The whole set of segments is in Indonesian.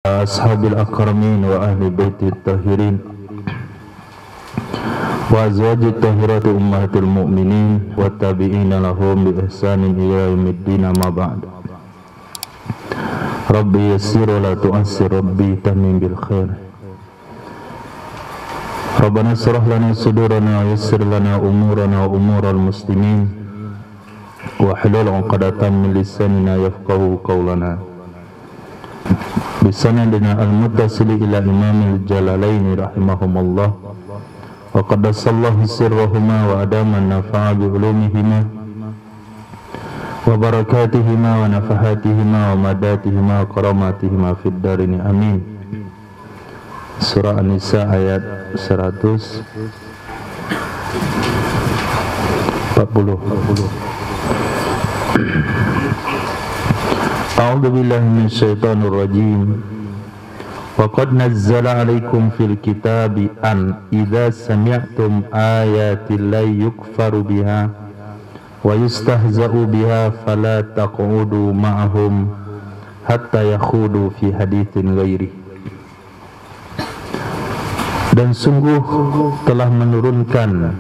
ashabil akramin wa ahli baiti tahirin wa azwaji tahirati ummahatil mu'minin wa tabi'ina lahum bi ihsanin ila yaumiddin amma ba'd. Rabbi yassir wa la tu'assir, Rabbi tamim bil khair. Rabbana shrah lana sudurana wa yassir lana umurana wa umural muslimin wa hlul 'uqdatam min lisanina yafqahu qawlana. Bisanadina al-muttasili ila imamil jalalaini rahimahumullah wa qaddasallahu sirrahuma wa adaman nafa'a bi ulumihima wa barakatihima wa nafahatihima wa madatihima wa karamatihima fid darini amin. Surah An-Nisa ayat 140. A'udzu billahi minasyaitonir rajim. Wa qad nazzala 'alaikum fil kitabi an idza sami'tum ayati llahi yukfaru biha wa yustahza'u biha fala taq'udu ma'ahum hatta yakhudu fi haditsin ghairi. Dan sungguh telah menurunkan,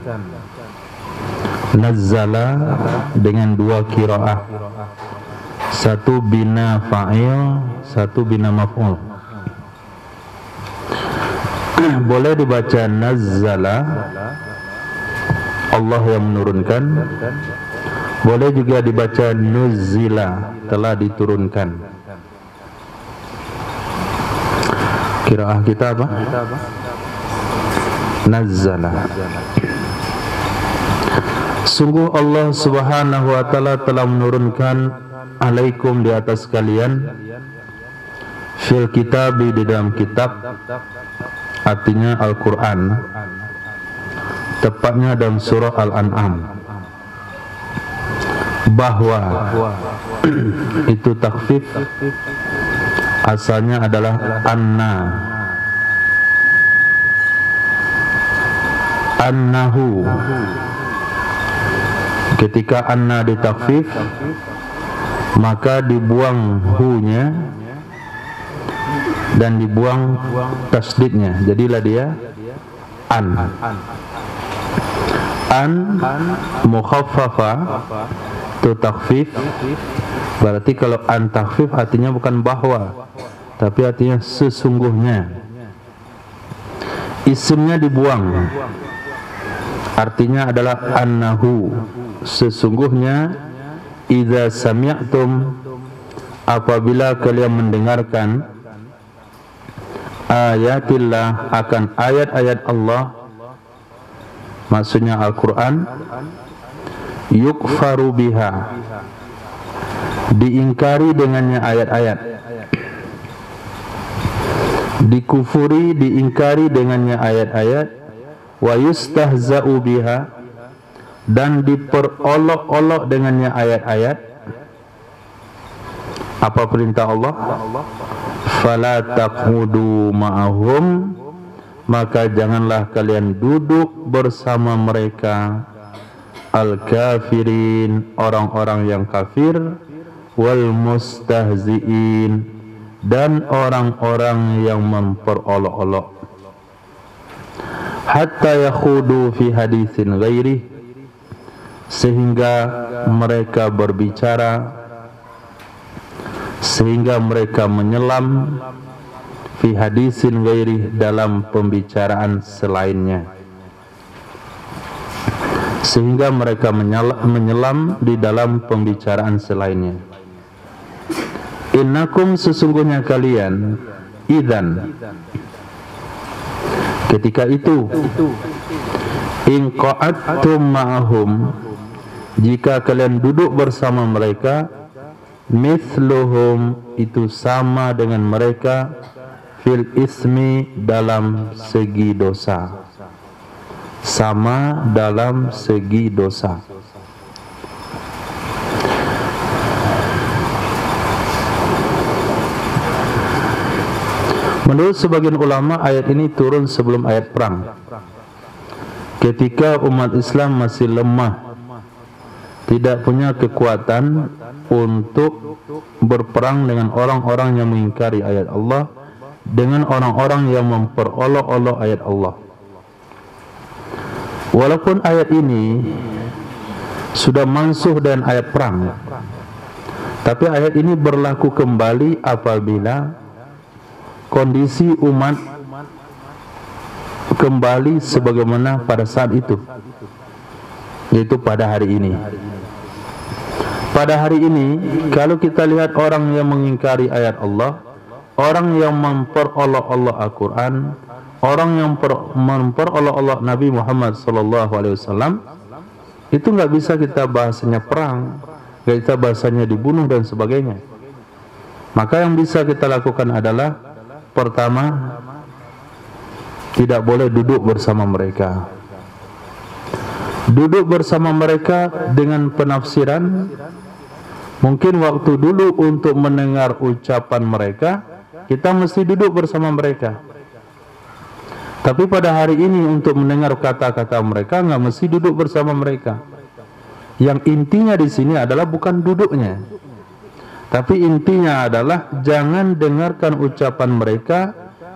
nazzala dengan dua qiraah, satu bina fa'il, satu bina maf'ul. Boleh dibaca nazzala, Allah yang menurunkan. Boleh juga dibaca nuzila, telah diturunkan. Qiraah kita apa? Nazzala. Sungguh Allah subhanahu wa ta'ala telah menurunkan alaikum di atas kalian fil kitabi di dalam kitab, artinya Al-Quran, tepatnya dalam surah Al-An'am, bahwa itu takhfif asalnya adalah annahu. Ketika anna ditakhfif, maka dibuang hu-nya dan dibuang tasdidnya, jadilah dia an mukhaffafa, itu takhfif. Berarti kalau an takhfif artinya bukan bahwa, tapi artinya sesungguhnya. Isimnya dibuang, artinya adalah annahu, sesungguhnya. Idza sami'tum, apabila kalian mendengarkan, ayatillah, akan ayat-ayat Allah, maksudnya Al-Quran, yukfaru biha, diingkari dengannya ayat-ayat, dikufuri, diingkari dengannya ayat-ayat, wa yustahza'u biha, dan diperolok-olok dengannya ayat-ayat. Apa perintah Allah? Fala taq'udu ma'ahum, maka janganlah kalian duduk bersama mereka, al-kafirin, orang-orang yang kafir, wal mustahzi'in, dan orang-orang yang memperolok-olok, hatta yakhudu fi haditsin ghairi, sehingga mereka berbicara, sehingga mereka menyelam, fi hadisin ghairi, dalam pembicaraan selainnya, sehingga mereka menyelam di dalam pembicaraan selainnya. Innakum, sesungguhnya kalian, idzan, ketika itu, in qa'adtum ma'ahum, jika kalian duduk bersama mereka, mithluhum, itu sama dengan mereka, fil ismi, dalam segi dosa, sama dalam segi dosa. Menurut sebagian ulama, ayat ini turun sebelum ayat perang, ketika umat Islam masih lemah, tidak punya kekuatan untuk berperang dengan orang-orang yang mengingkari ayat Allah, dengan orang-orang yang memperolok-olok ayat Allah. Walaupun ayat ini sudah mansuh dan ayat perang, tapi ayat ini berlaku kembali apabila kondisi umat kembali sebagaimana pada saat itu, yaitu pada hari ini. Pada hari ini, kalau kita lihat orang yang mengingkari ayat Allah, orang yang memperolok-olok Al-Quran, orang yang memperolok-olok Nabi Muhammad SAW, itu nggak bisa kita bahasanya perang, nggak bisa bahasanya dibunuh dan sebagainya. Maka yang bisa kita lakukan adalah, pertama, tidak boleh duduk bersama mereka. Duduk bersama mereka dengan penafsiran, mungkin waktu dulu untuk mendengar ucapan mereka, kita mesti duduk bersama mereka. Tapi pada hari ini untuk mendengar kata-kata mereka, nggak mesti duduk bersama mereka. Yang intinya di sini adalah bukan duduknya, tapi intinya adalah jangan dengarkan ucapan mereka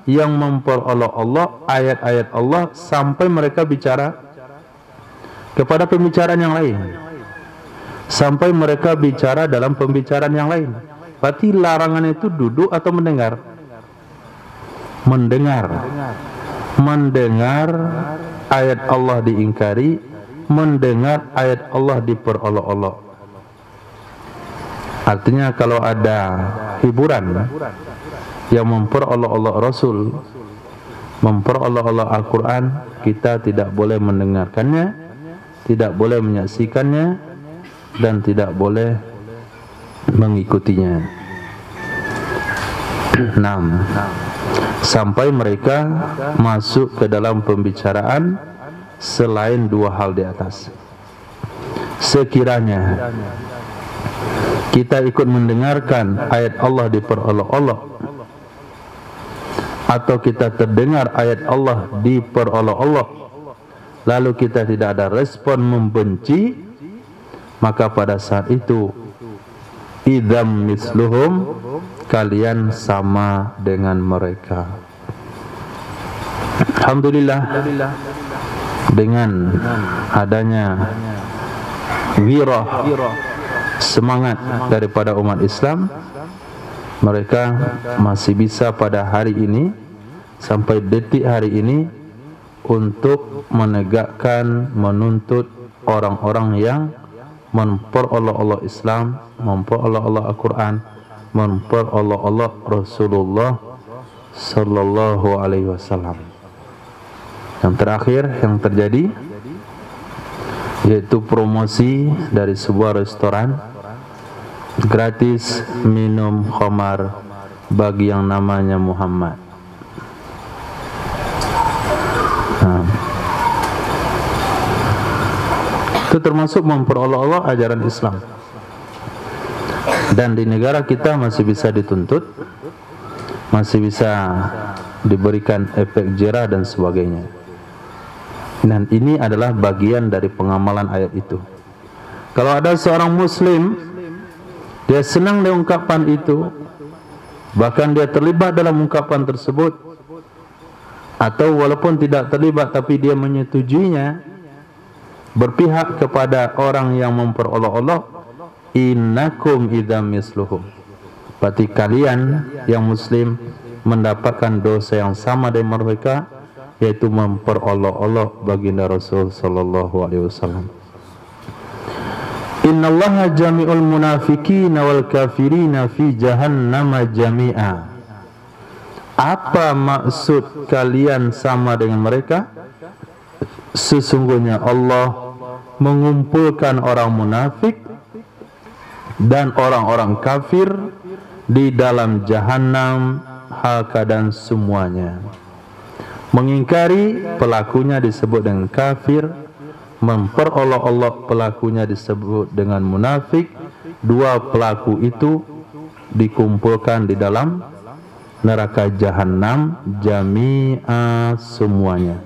yang memperolok-olok ayat-ayat Allah sampai mereka bicara kepada pembicaraan yang lain, sampai mereka bicara dalam pembicaraan yang lain. Berarti larangan itu duduk atau mendengar? Mendengar ayat Allah diingkari, mendengar ayat Allah diperolok-olok. Artinya kalau ada hiburan yang memperolok-olok Rasul, memperolok-olok Al-Quran, kita tidak boleh mendengarkannya, tidak boleh menyaksikannya, dan tidak boleh mengikutinya. 6. Sampai mereka masuk ke dalam pembicaraan selain dua hal di atas. Sekiranya kita ikut mendengarkan ayat Allah diperolok-olok, atau kita terdengar ayat Allah diperolok-olok, lalu kita tidak ada respon membenci, maka pada saat itu idzam misluhum, kalian sama dengan mereka. Alhamdulillah, dengan adanya wirah, semangat daripada umat Islam, mereka masih bisa pada hari ini, sampai detik hari ini, untuk menegakkan, menuntut orang-orang yang memperolok-olok Islam, memperolok-olok Al-Quran, memperolok-olok Rasulullah Sallallahu Alaihi Wasallam. Yang terakhir yang terjadi, yaitu promosi dari sebuah restoran, gratis minum khamar bagi yang namanya Muhammad. Itu termasuk memperolok-olok ajaran Islam. Dan di negara kita masih bisa dituntut, masih bisa diberikan efek jerah dan sebagainya. Dan ini adalah bagian dari pengamalan ayat itu. Kalau ada seorang muslim, dia senang dengan ungkapan itu, bahkan dia terlibat dalam ungkapan tersebut, atau walaupun tidak terlibat tapi dia menyetujuinya, berpihak kepada orang yang memperolok-olok, innakum idzam misluhum, berarti kalian yang muslim mendapatkan dosa yang sama dengan mereka, yaitu memperolok-olok baginda Rasul sallallahu alaihi wasallam. Innallaha jami'ul munafiqina wal kafirina fi jahannama jami'a. Apa maksud kalian sama dengan mereka? Sesungguhnya Allah mengumpulkan orang munafik dan orang-orang kafir di dalam jahanam hal keadaan semuanya. Mengingkari, pelakunya disebut dengan kafir. Memperolok-olok, pelakunya disebut dengan munafik. Dua pelaku itu dikumpulkan di dalam neraka jahanam jami'a, semuanya.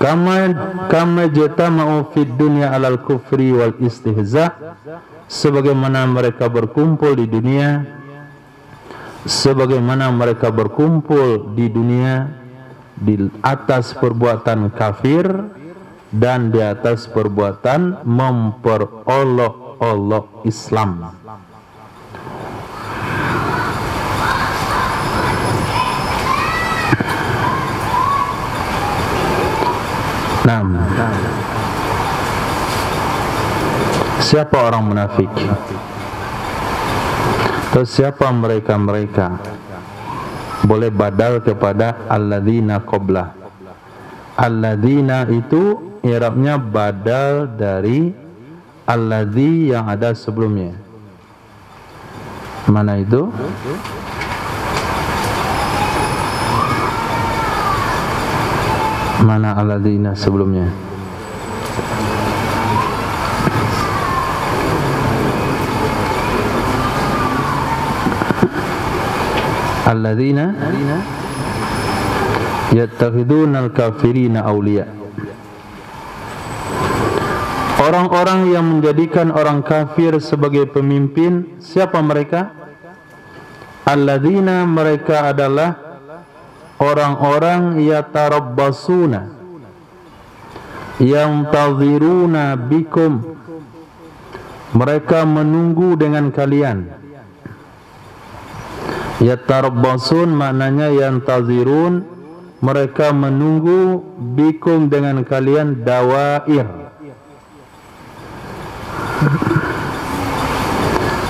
Kama jatama'u fid dunya alal kufri wal istihza, sebagaimana mereka berkumpul di dunia sebagaimana mereka berkumpul di dunia di atas perbuatan kafir dan di atas perbuatan memperolok-olok Islam. Siapa orang munafik? Atau siapa mereka-mereka? Boleh badal kepada alladzina qablah. Alladzina itu i'rabnya badal dari alladzi yang ada sebelumnya. Mana itu? Mana alladzina sebelumnya? Alladzina yattakhiduna al-kafirina awliya. Orang-orang yang menjadikan orang kafir sebagai pemimpin, siapa mereka? Alladzina, mereka adalah orang-orang yatarabbasuna, yang tadhiruna bikum, mereka menunggu dengan kalian. Yatarabbasun maknanya yang tazirun, mereka menunggu bikum dengan kalian dawair.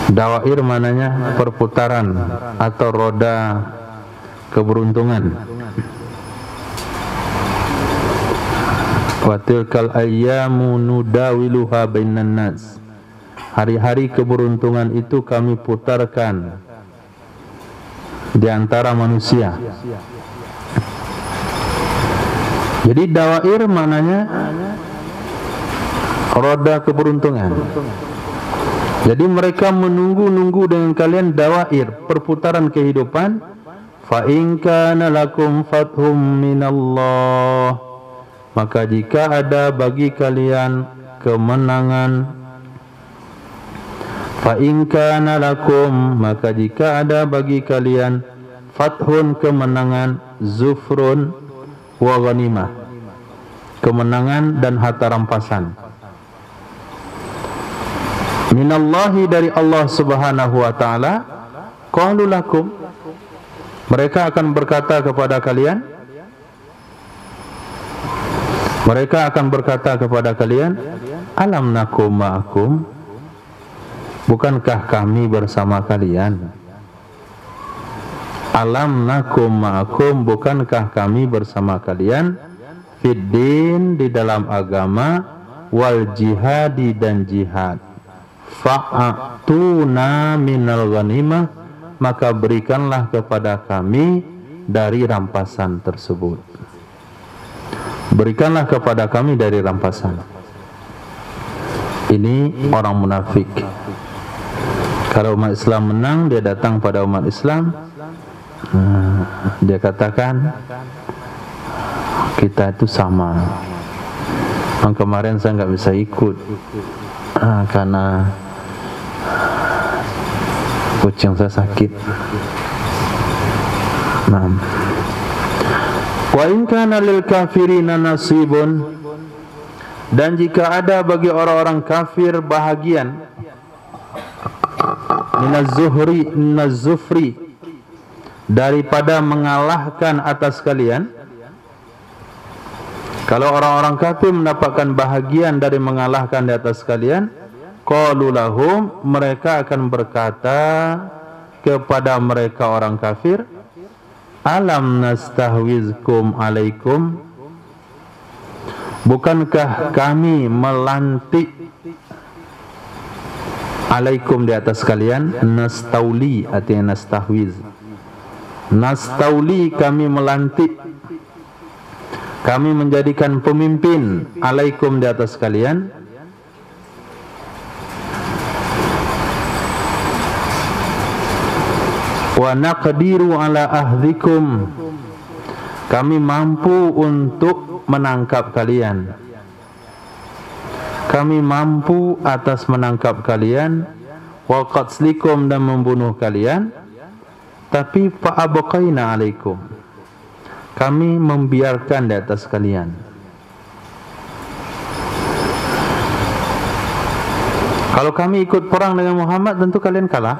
Dawair maknanya perputaran atau roda keberuntungan. Wa tilkal ayyamu nudawiluha bainan nas. Hari-hari keberuntungan itu kami putarkan di antara manusia. Jadi dawair maknanya roda keberuntungan. Jadi mereka menunggu-nunggu dengan kalian dawair, perputaran kehidupan. Fa in kana lakum fathum minallah, maka jika ada bagi kalian kemenangan, fa in kana lakum, maka jika ada bagi kalian fathun, kemenangan, zufrun wa ghanimah, kemenangan dan harta rampasan, minallahi, dari Allah Subhanahu wa taala, qalu lakum, mereka akan berkata kepada kalian, alam nakum ma'akum, bukankah kami bersama kalian? Alam nakum ma'akum, bukankah kami bersama kalian? Fiddin, di dalam agama, wal jihadi, dan jihad. Fa'atuna minal ghanimah, maka berikanlah kepada kami dari rampasan tersebut. Berikanlah kepada kami dari rampasan. Ini orang munafik. Kalau umat Islam menang, dia datang pada umat Islam, dia katakan kita itu sama. Kemarin saya nggak bisa ikut karena kucing saya sakit. Wa in kana lil kafirina nasibun, dan jika ada bagi orang-orang kafir bahagian, minaz-zufri, daripada mengalahkan atas kalian. Kalau orang-orang kafir mendapatkan bahagian dari mengalahkan di atas kalian, qalu lahum, mereka akan berkata kepada mereka orang kafir, alam nastahwizkum alaikum, bukankah kami melantik alaikum, di atas kalian? Nastauli artinya nastahwiz. Nastauli, kami melantik, kami menjadikan pemimpin, alaikum, di atas kalian. Wa naqdiru ala ahdikum, kami mampu untuk menangkap kalian. Kami mampu atas menangkap kalian. Wa qatslikum, dan membunuh kalian. tapi fa'abqaina alaikum, kami membiarkan di atas kalian. Kalau kami ikut perang dengan Muhammad, tentu kalian kalah.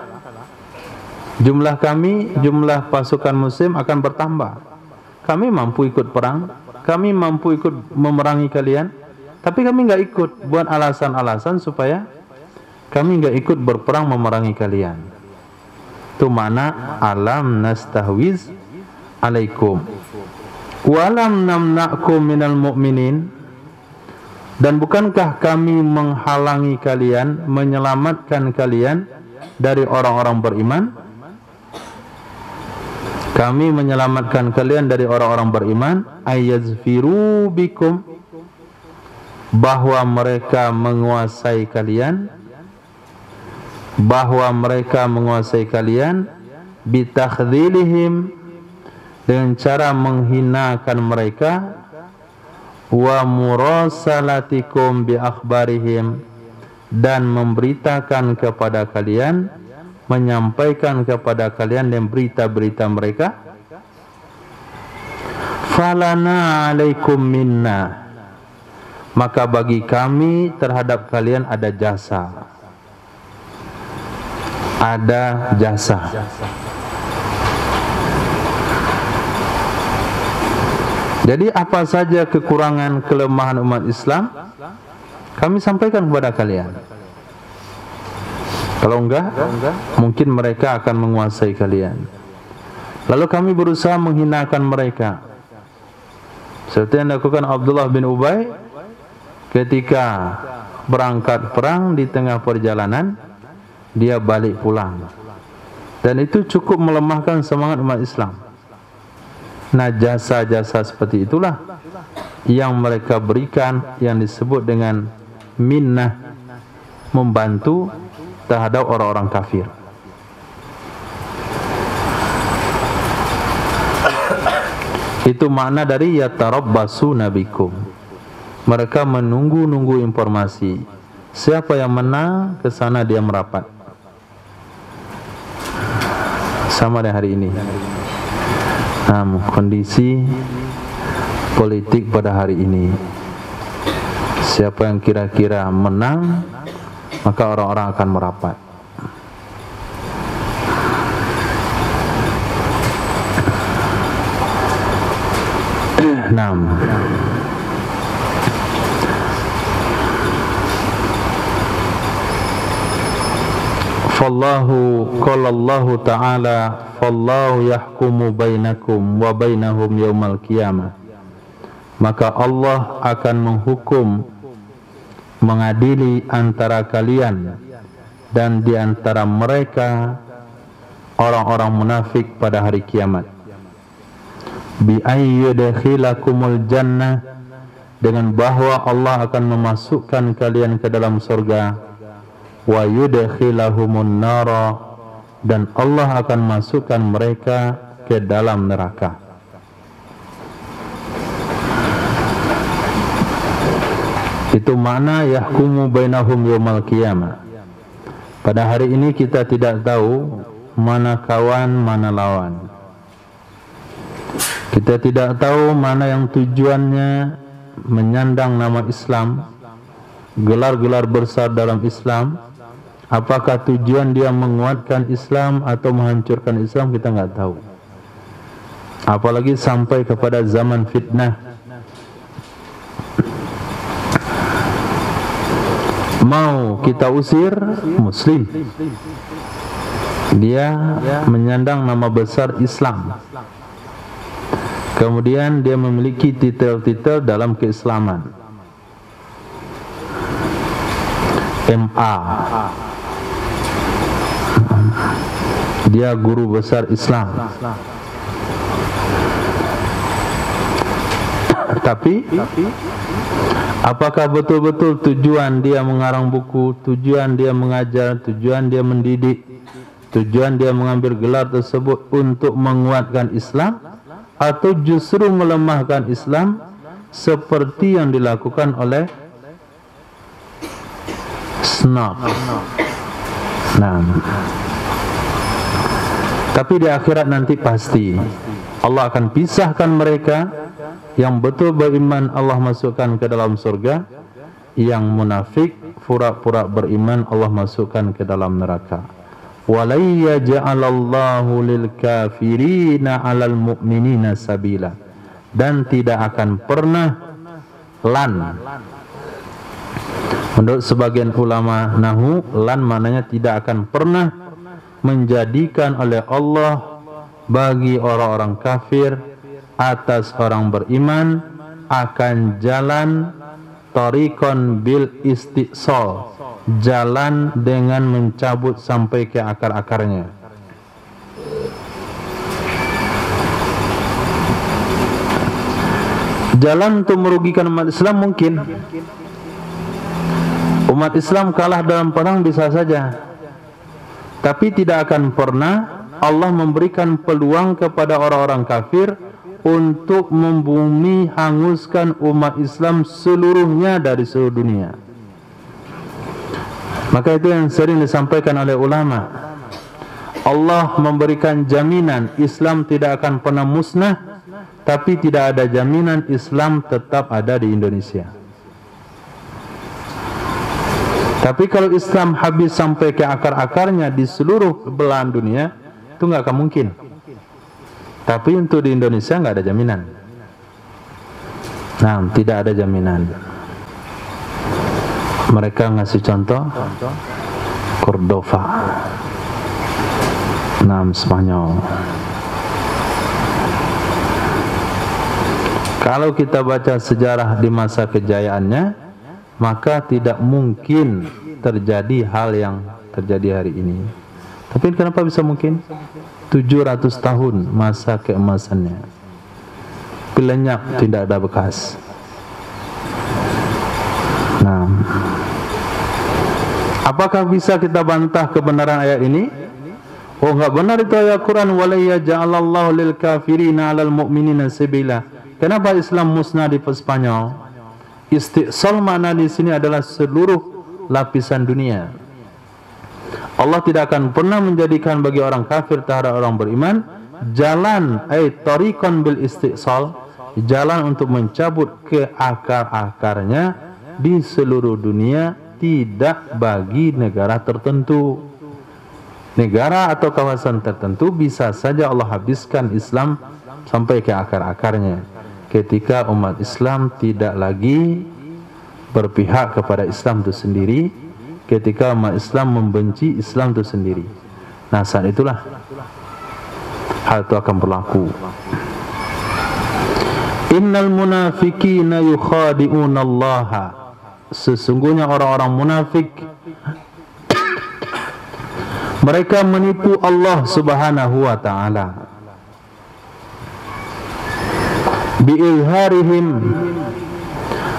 Jumlah kami, jumlah pasukan muslim akan bertambah. Kami mampu ikut perang, kami mampu ikut memerangi kalian, tapi kami nggak ikut, buat alasan-alasan supaya kami nggak ikut berperang memerangi kalian. Itu makna alam nastahwiz alaikum walam namna'kum minal mu'minin, dan bukankah kami menghalangi kalian, menyelamatkan kalian dari orang-orang beriman? Kami menyelamatkan kalian dari orang-orang beriman, ayazfiru bikum, bahwa mereka menguasai kalian, bitakhdhilihim, dengan cara menghinakan mereka, wa murasalatikum bi akhbarihim, dan memberitakan kepada kalian, menyampaikan kepada kalian dan berita-berita mereka. Falana alaikum minna, maka bagi kami terhadap kalian ada jasa. Ada jasa. Jadi apa saja kekurangan, kelemahan umat Islam, kami sampaikan kepada kalian. Kalau enggak, mungkin mereka akan menguasai kalian. Lalu kami berusaha menghinakan mereka, seperti yang dilakukan Abdullah bin Ubay ketika berangkat perang. Di tengah perjalanan dia balik pulang, dan itu cukup melemahkan semangat umat Islam. Nah, jasa-jasa seperti itulah yang mereka berikan, yang disebut dengan minnah, membantu terhadap orang-orang kafir. Itu makna dari yatarabbasuna bikum, mereka menunggu-nunggu informasi. Siapa yang menang, ke sana dia merapat. Sama dengan hari ini. Kondisi politik pada hari ini, siapa yang kira-kira menang, maka orang-orang akan merapat. Fallahu qala Allah Ta'ala, fallahu yahkumu bainakum wa bainahum yaumal qiyamah, maka Allah akan menghukum, mengadili antara kalian dan di antara mereka orang-orang munafik pada hari kiamat. Bi ayyudkhilakumul jannah, dengan bahwa Allah akan memasukkan kalian ke dalam surga, wa yudkhilahumun nara, dan Allah akan masukkan mereka ke dalam neraka. Itu makna yahkumu bainahum yaumal qiyamah. Pada hari ini kita tidak tahu mana kawan, mana lawan. Kita tidak tahu mana yang tujuannya menyandang nama Islam, gelar-gelar besar dalam Islam. Apakah tujuan dia menguatkan Islam atau menghancurkan Islam, kita nggak tahu. Apalagi sampai kepada zaman fitnah. Mau kita usir Muslim, dia menyandang nama besar Islam, kemudian dia memiliki titel-titel dalam keislaman, MA, dia guru besar Islam. Tapi apakah betul-betul tujuan dia mengarang buku, tujuan dia mengajar, tujuan dia mendidik, tujuan dia mengambil gelar tersebut untuk menguatkan Islam, atau justru melemahkan Islam seperti yang dilakukan oleh Snob? Nah, Tapi di akhirat nanti pasti Allah akan pisahkan mereka. Yang betul beriman Allah masukkan ke dalam surga, yang munafik pura-pura beriman Allah masukkan ke dalam neraka. Walai yaj'alallahu lil kafirina 'alal mu'minina sabila. Dan tidak akan pernah menurut sebagian ulama nahwu, lan maknanya tidak akan pernah menjadikan oleh Allah bagi orang-orang kafir atas orang beriman akan jalan tariqan bil istisal, jalan dengan mencabut sampai ke akar-akarnya. Jalan untuk merugikan umat Islam mungkin. Umat Islam kalah dalam perang bisa saja, tapi tidak akan pernah Allah memberikan peluang kepada orang-orang kafir untuk membumi hanguskan umat Islam seluruhnya dari seluruh dunia. Maka itu yang sering disampaikan oleh ulama. Allah memberikan jaminan Islam tidak akan pernah musnah, tapi tidak ada jaminan Islam tetap ada di Indonesia. Tapi kalau Islam habis sampai ke akar-akarnya di seluruh belahan dunia, itu nggak akan mungkin. Tapi untuk di Indonesia nggak ada jaminan. Nah, tidak ada jaminan. Mereka ngasih contoh Cordova, Spanyol. Kalau kita baca sejarah di masa kejayaannya, maka tidak mungkin terjadi hal yang terjadi hari ini. Tapi kenapa bisa mungkin? 700 tahun masa keemasannya, lenyap, tidak ada bekas. Nah, apakah bisa kita bantah kebenaran ayat ini? Oh, enggak benar itu ayat Quran, walaya ja'alallahu lil kafirina 'alal mu'minina sabila. Kenapa Islam musnah di Spanyol? Istisal makna di sini adalah seluruh lapisan dunia. Allah tidak akan pernah menjadikan bagi orang kafir terhadap orang beriman jalan tariqan bil istisal, jalan untuk mencabut ke akar-akarnya di seluruh dunia, tidak bagi negara tertentu. Negara atau kawasan tertentu bisa saja Allah habiskan Islam sampai ke akar-akarnya ketika umat Islam tidak lagi berpihak kepada Islam itu sendiri, ketika umat Islam membenci Islam itu sendiri. Nah, saat itulah hal itu akan berlaku. Innal munafiqina yukhadi'una Allah. Sesungguhnya orang-orang munafik mereka menipu Allah Subhanahu wa taala. Bi'izharihim,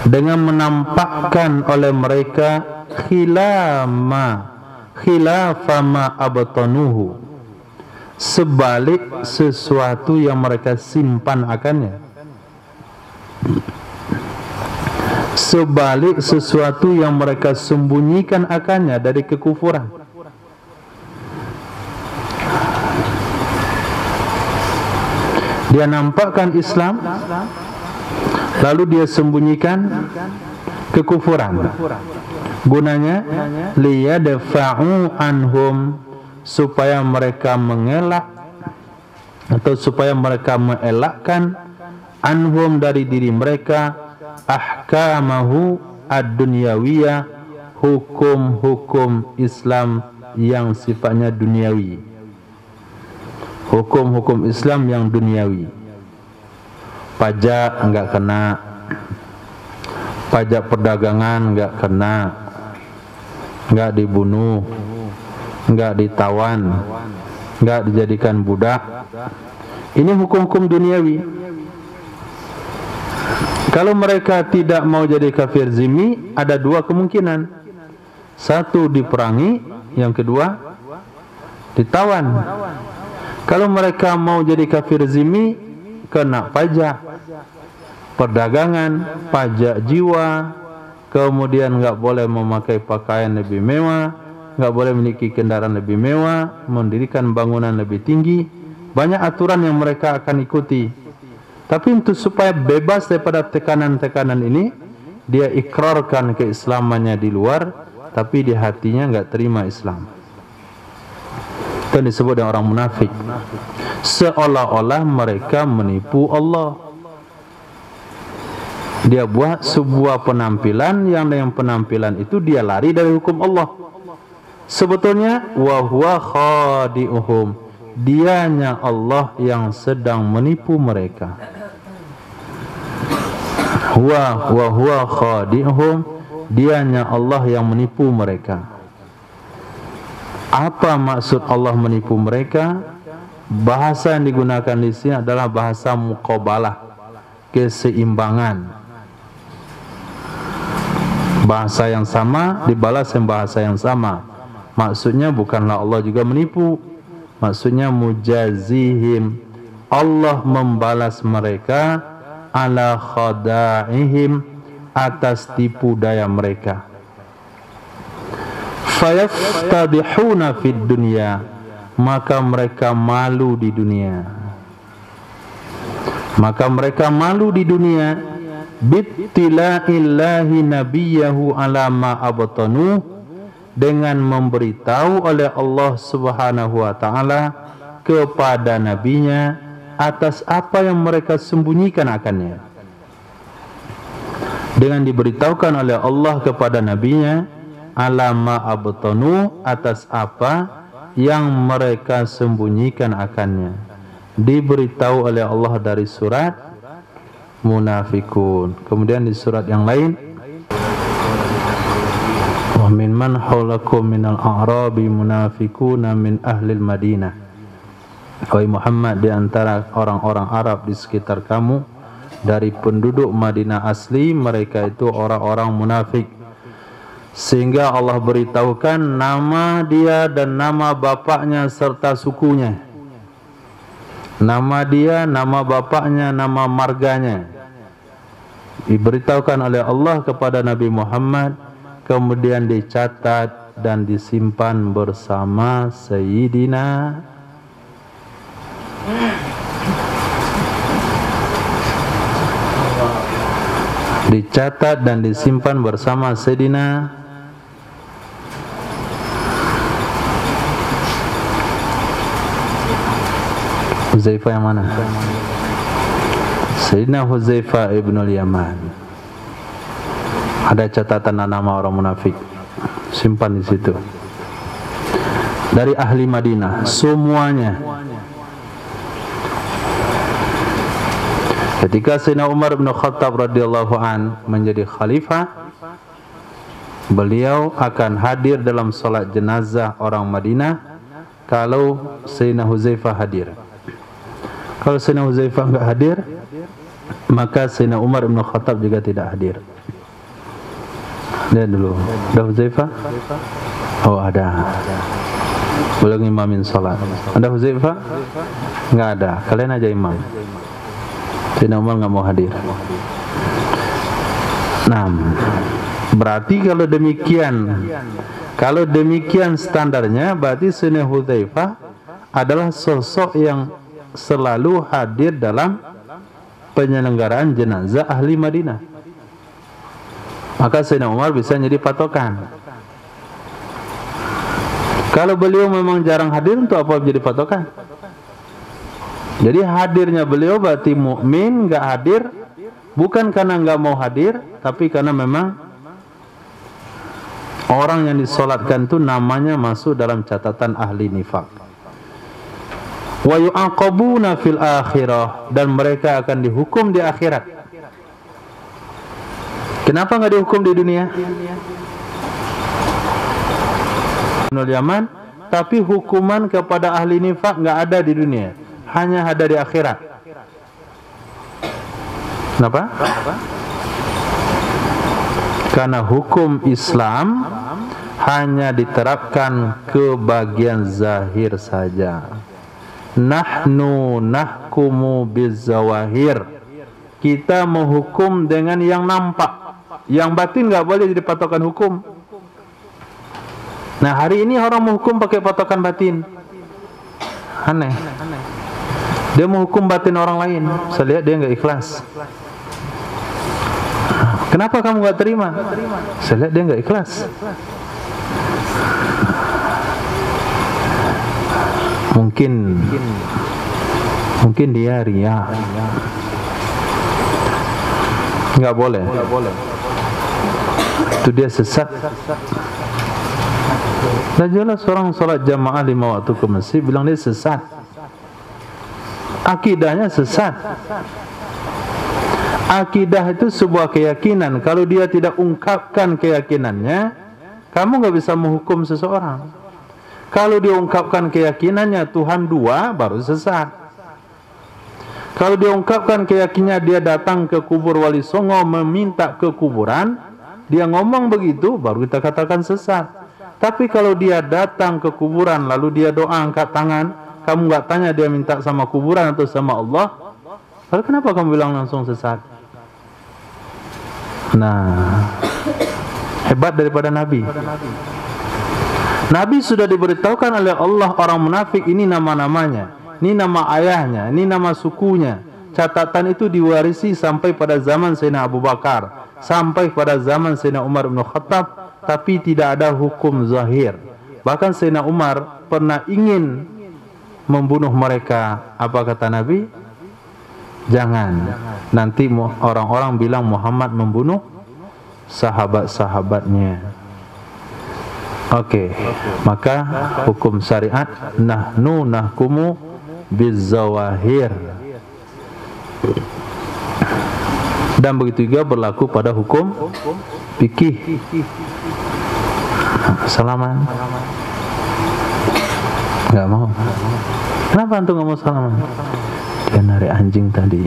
dengan menampakkan oleh mereka khilafama abtanuhu, sebalik sesuatu yang mereka simpan akannya, sebalik sesuatu yang mereka sembunyikan akannya dari kekufuran. Dia nampakkan Islam, lalu dia sembunyikan kekufuran. Gunanya liyadfa'u anhum, supaya mereka mengelak atau supaya mereka mengelakkan anhum dari diri mereka ahkamahu ad-dunyawiyah, hukum-hukum Islam yang sifatnya duniawi, hukum-hukum Islam yang duniawi. Pajak enggak kena, pajak perdagangan enggak kena, enggak dibunuh, enggak ditawan, enggak dijadikan budak. Ini hukum-hukum duniawi. Kalau mereka tidak mau jadi kafir zimmi, ada dua kemungkinan. Satu, diperangi, yang kedua ditawan. Kalau mereka mau jadi kafir zimmi, kena pajak perdagangan, pajak jiwa, kemudian enggak boleh memakai pakaian lebih mewah, nggak boleh memiliki kendaraan lebih mewah, mendirikan bangunan lebih tinggi. Banyak aturan yang mereka akan ikuti. Tapi untuk supaya bebas daripada tekanan-tekanan ini, dia ikrarkan keislamannya di luar, tapi di hatinya nggak terima Islam. Itu disebut dengan orang munafik. Seolah-olah mereka menipu Allah. Dia buat sebuah penampilan yang dengan penampilan itu dia lari dari hukum Allah. Sebetulnya wa huwa khadi'uhum, dianya Allah yang sedang menipu mereka. Wa huwa khadi'uhum, dianya Allah yang menipu mereka. Apa maksud Allah menipu mereka? Bahasa yang digunakan di sini adalah bahasa muqabalah, keseimbangan. Bahasa yang sama dibalas dengan bahasa yang sama. Maksudnya bukanlah Allah juga menipu. Maksudnya mujazihim, Allah membalas mereka ala khada'ihim, atas tipu daya mereka. Fayaftadihuna fid dunya, maka mereka malu di dunia. Maka mereka malu di dunia bittila'illahi nabiyahu ala ma abtanu, dengan memberitahu oleh Allah Subhanahu wa taala kepada nabinya atas apa yang mereka sembunyikan akannya. Dengan diberitahukan oleh Allah kepada nabinya ala ma abtanu, atas apa yang mereka sembunyikan akannya. Diberitahu oleh Allah dari surat Munafikun. Kemudian di surat yang lain, wa min man haulakum minal a'rabi munafikuna min ahlil Madinah. Wahai Muhammad, di antara orang-orang Arab di sekitar kamu, dari penduduk Madinah asli, mereka itu orang-orang munafik. Sehingga Allah beritahukan nama dia dan nama bapaknya serta sukunya. Nama dia, nama bapaknya, nama marganya diberitahukan oleh Allah kepada Nabi Muhammad, kemudian dicatat dan disimpan bersama Sayyidina dicatat dan disimpan bersama Sayyidina Huzaifah yang mana? Sayyidina Huzaifah ibnul Yaman. Ada catatan nama orang munafik, simpan di situ. Dari ahli Madinah semuanya. Ketika Sayyidina Umar bin Khattab radhiyallahu an menjadi khalifah, beliau akan hadir dalam salat jenazah orang Madinah kalau Sayyidina Huzaifah hadir. Kalau Sayyidina Huzaifah enggak hadir, maka Sayyidina Umar bin Khattab juga tidak hadir. Lihat dulu, ada Huzaifah? Oh ada. Belum imamin salat. Ada Huzaifah? Enggak ada. Kalian aja imam. Sayyidina Umar enggak mau hadir. Nah, berarti kalau demikian standarnya, berarti Sayyidina Huzaifah adalah sosok yang selalu hadir dalam penyelenggaraan jenazah ahli Madinah. Maka Sayyidina Umar bisa jadi patokan. Kalau beliau memang jarang hadir, untuk apa jadi patokan? Jadi hadirnya beliau berarti mukmin, enggak hadir bukan karena enggak mau hadir, tapi karena memang orang yang disolatkan itu namanya masuk dalam catatan ahli nifaq. Wa yu'aqabuna fil akhirah, dan mereka akan dihukum di akhirat. Kenapa enggak dihukum di dunia? Ibnul Yaman, tapi hukuman kepada ahli nifaq enggak ada di dunia, hanya ada di akhirat. Kenapa? Karena hukum Islam hanya diterapkan ke bagian zahir saja. Nahnu nahkumu bizawahir, kita menghukum dengan yang nampak, yang batin nggak boleh jadi patokan hukum. Nah, hari ini orang menghukum pakai patokan batin. Aneh. Dia menghukum batin orang lain. Saya lihat dia nggak ikhlas. Kenapa kamu nggak terima? Saya lihat dia nggak ikhlas. Mungkin dia ria. Nggak boleh. Itu dia sesat. Dan jelas orang sholat jamaah 5 waktu ke masjid bilang dia sesat. Akidahnya sesat. Akidah itu sebuah keyakinan. Kalau dia tidak ungkapkan keyakinannya, kamu nggak bisa menghukum seseorang. Kalau dia ungkapkan keyakinannya Tuhan 2, baru sesat. Kalau dia ungkapkan keyakinannya dia datang ke kubur Wali Songo meminta ke kuburan, dia ngomong begitu, baru kita katakan sesat. Tapi kalau dia datang ke kuburan lalu dia doa angkat tangan, kamu nggak tanya dia minta sama kuburan atau sama Allah, lalu kenapa kamu bilang langsung sesat? Nah, hebat daripada Nabi. Nabi sudah diberitahukan oleh Allah orang munafik ini nama-namanya, ini nama ayahnya, ini nama sukunya. Catatan itu diwarisi sampai pada zaman Sayyidina Abu Bakar, sampai pada zaman Sayyidina Umar bin Khattab, tapi tidak ada hukum zahir. Bahkan Sayyidina Umar pernah ingin membunuh mereka. Apa kata Nabi? Jangan. Nanti orang-orang bilang Muhammad membunuh sahabat-sahabatnya. Oke. Maka hukum syariat nahnu nahkumu bizawahir. Dan begitu juga berlaku pada hukum fikih. Salaman. Enggak mau. Kenapa antum enggak mau salaman? Dia narik anjing tadi.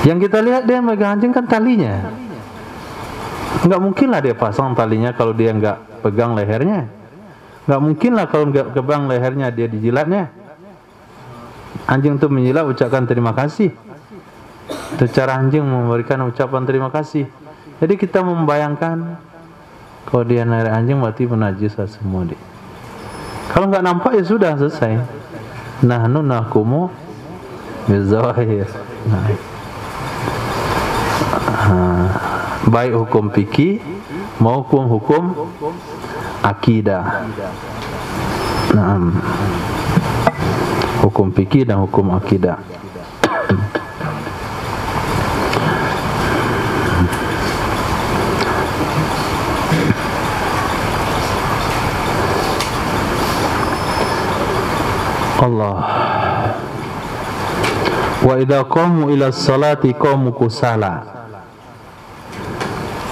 Yang kita lihat dia megang anjing kan talinya. Enggak mungkin lah dia pasang talinya kalau dia enggak pegang lehernya. Enggak mungkin lah kalau enggak pegang lehernya dia dijilatnya. Anjing itu menjilat ucapkan terima kasih. Itu cara anjing memberikan ucapan terima kasih. Jadi kita membayangkan kalau dia narik anjing berarti menajis semua dia. Kalau nggak nampak ya sudah selesai. Nahnu nahkumu bizawahir. Baik hukum fikih maupun hukum akidah. Hukum fikih dan hukum akidah. Allah. Wa idza qamu ila salati qamu kusala.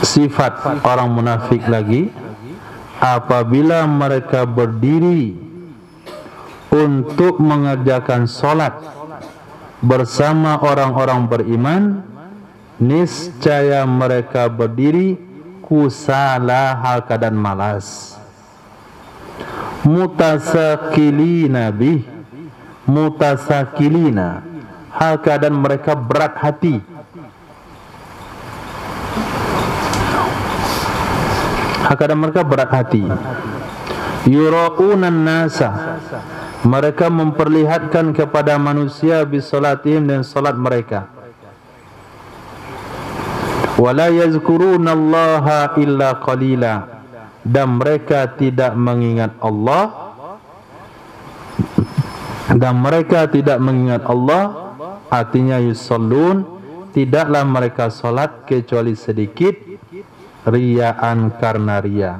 Sifat orang munafik lagi, apabila mereka berdiri untuk mengerjakan salat bersama orang-orang beriman, niscaya mereka berdiri kusala hal keadaan malas. Mutasakilina bih, mutasakilina hal keadaan mereka berat hati. Hal keadaan mereka berat hati. Yura'unan nasa, mereka memperlihatkan kepada manusia bisolatihim dan salat mereka. Wala yazkurunallaha illa qalila, dan mereka tidak mengingat Allah, dan mereka tidak mengingat Allah, artinya yusallun, tidaklah mereka salat kecuali sedikit, riyaan karena riya.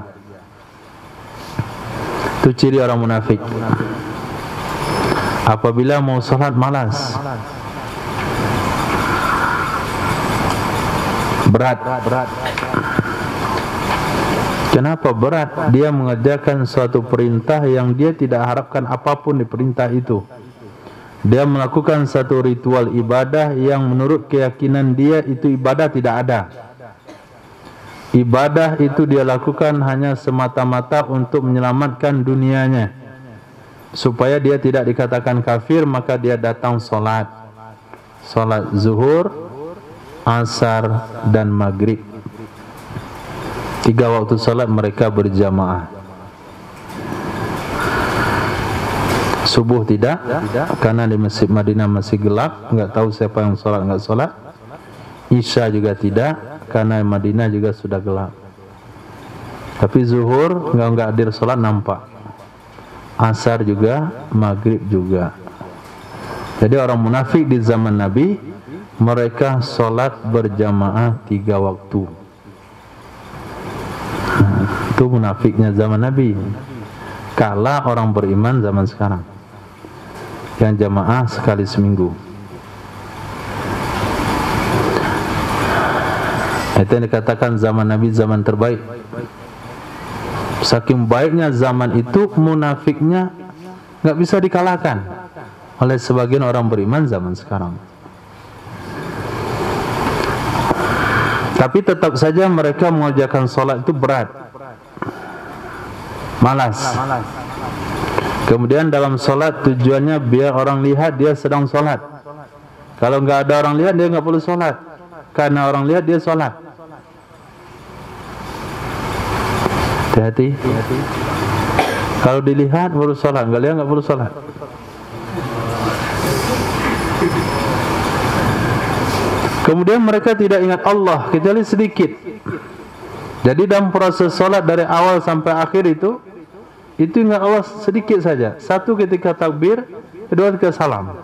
Itu ciri orang munafik. Apabila mau salat malas, berat. Kenapa berat? Dia mengerjakan suatu perintah yang dia tidak harapkan apapun di perintah itu. Dia melakukan satu ritual ibadah yang menurut keyakinan dia itu ibadah tidak ada. Ibadah itu dia lakukan hanya semata-mata untuk menyelamatkan dunianya. Supaya dia tidak dikatakan kafir, maka dia datang solat. Solat zuhur, asar, dan maghrib. 3 waktu salat mereka berjamaah. Subuh tidak, karena di Masjid Madinah masih gelap, enggak tahu siapa yang salat enggak salat. Isya juga tidak, karena Madinah juga sudah gelap. Tapi zuhur enggak hadir salat nampak. Asar juga, maghrib juga. Jadi orang munafik di zaman Nabi, mereka salat berjamaah 3 waktu. Itu munafiknya zaman Nabi. Kalah orang beriman zaman sekarang yang jamaah sekali seminggu. Itu yang dikatakan zaman Nabi zaman terbaik. Saking baiknya zaman itu, munafiknya nggak bisa dikalahkan oleh sebagian orang beriman zaman sekarang. Tapi tetap saja mereka mengerjakan sholat itu berat, malas. Kemudian dalam sholat tujuannya biar orang lihat dia sedang sholat. Kalau nggak ada orang lihat dia nggak perlu sholat, karena orang lihat dia sholat. Hati-hati. Kalau dilihat baru sholat, nggak lihat nggak perlu sholat. Kemudian mereka tidak ingat Allah kecuali sedikit. Jadi dalam proses sholat dari awal sampai akhir itu ingat Allah sedikit saja. Satu ketika takbir, kedua ketika salam.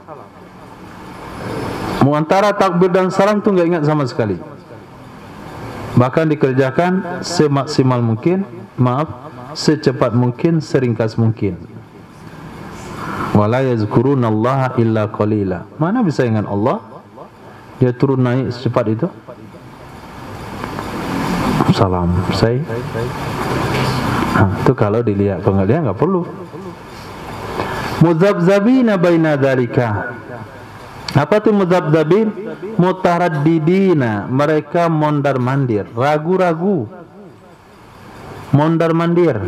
Antara takbir dan salam itu nggak ingat sama sekali. Bahkan dikerjakan semaksimal mungkin, secepat mungkin, seringkas mungkin. Wala yazkurunallaha illa qalila. Mana bisa ingat Allah? Dia turun naik secepat itu. Salam, selesai. Itu kalau dilihat, kalau nggak lihat nggak perlu. Mudzabzabina baina dzalika. Apa itu mudzabzabin? Mutaraddidina, mereka mondar-mandir, ragu-ragu. Mondar-mandir.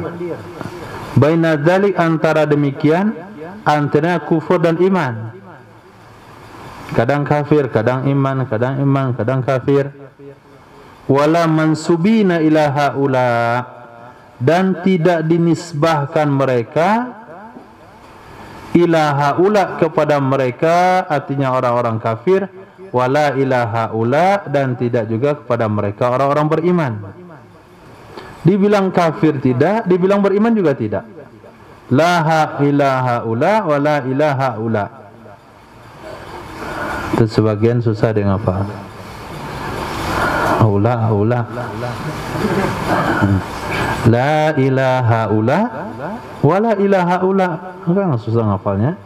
Baina dzalik, antara demikian, antara kufur dan iman. Kadang kafir, kadang iman, kadang iman, kadang kafir. Wala mansubina ila haula, dan tidak dinisbahkan mereka ila haula kepada mereka, artinya orang-orang kafir. Wala ila haula, dan tidak juga kepada mereka orang-orang beriman. Dibilang kafir tidak, dibilang beriman juga tidak. La ilaha haula wala ilaha haula. Itu sebagian susah dengan apa? Haula. La ilaha haula wala ilaha haula. Enggak susah ngafalnya.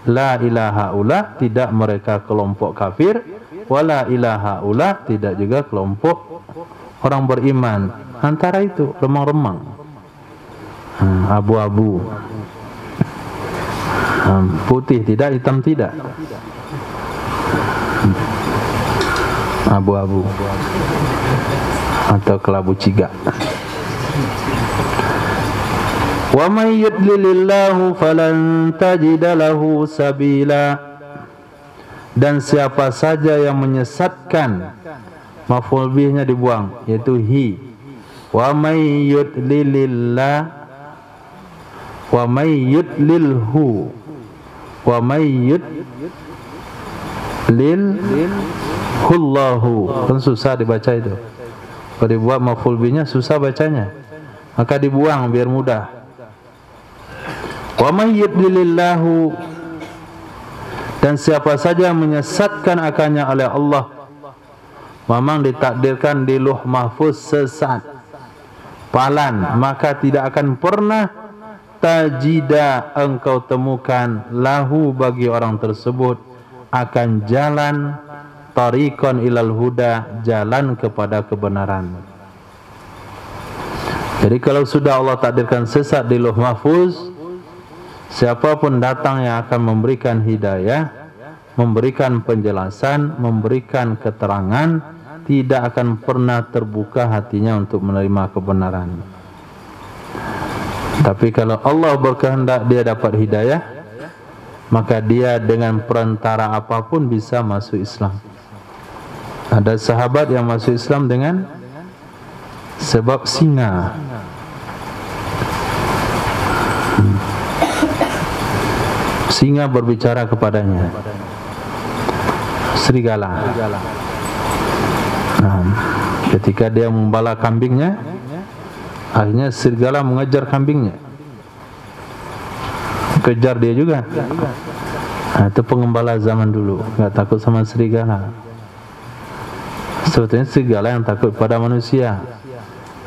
La ilaha haula, tidak mereka kelompok kafir. Wala ilaha haula, tidak juga kelompok orang beriman. Antara itu, remang-remang, abu-abu, putih tidak, hitam tidak, abu-abu atau kelabu ciga. Wa may yudlilillahu falan tajida lahu sabila, dan siapa saja yang menyesatkan, maf'ul bihnya dibuang, yaitu hi. Wa may yudlilillah, wa may yudlilhu, wa may yudlilhullahu. Kan susah dibaca itu. Kalau dibuat maf'ul bihnya susah bacanya, maka dibuang biar mudah. Wa may yudlilillahu, dan siapa saja menyesatkan akannya oleh Allah, memang ditakdirkan di Lauh Mahfuz sesat, palan, maka tidak akan pernah tajida engkau temukan lahu bagi orang tersebut akan jalan tariqan ilal huda, jalan kepada kebenaran. Jadi kalau sudah Allah takdirkan sesat di Lauh Mahfuz, siapapun datang yang akan memberikan hidayah, memberikan penjelasan, memberikan keterangan, tidak akan pernah terbuka hatinya untuk menerima kebenaran. Tapi kalau Allah berkehendak dia dapat hidayah, maka dia dengan perantara apapun bisa masuk Islam. Ada sahabat yang masuk Islam dengan sebab singa. Singa berbicara kepadanya. Serigala. Nah, ketika dia membala kambingnya, akhirnya serigala mengejar kambingnya. Kejar dia juga. Nah, itu pengembala zaman dulu, nggak takut sama serigala. Sebetulnya serigala yang takut pada manusia.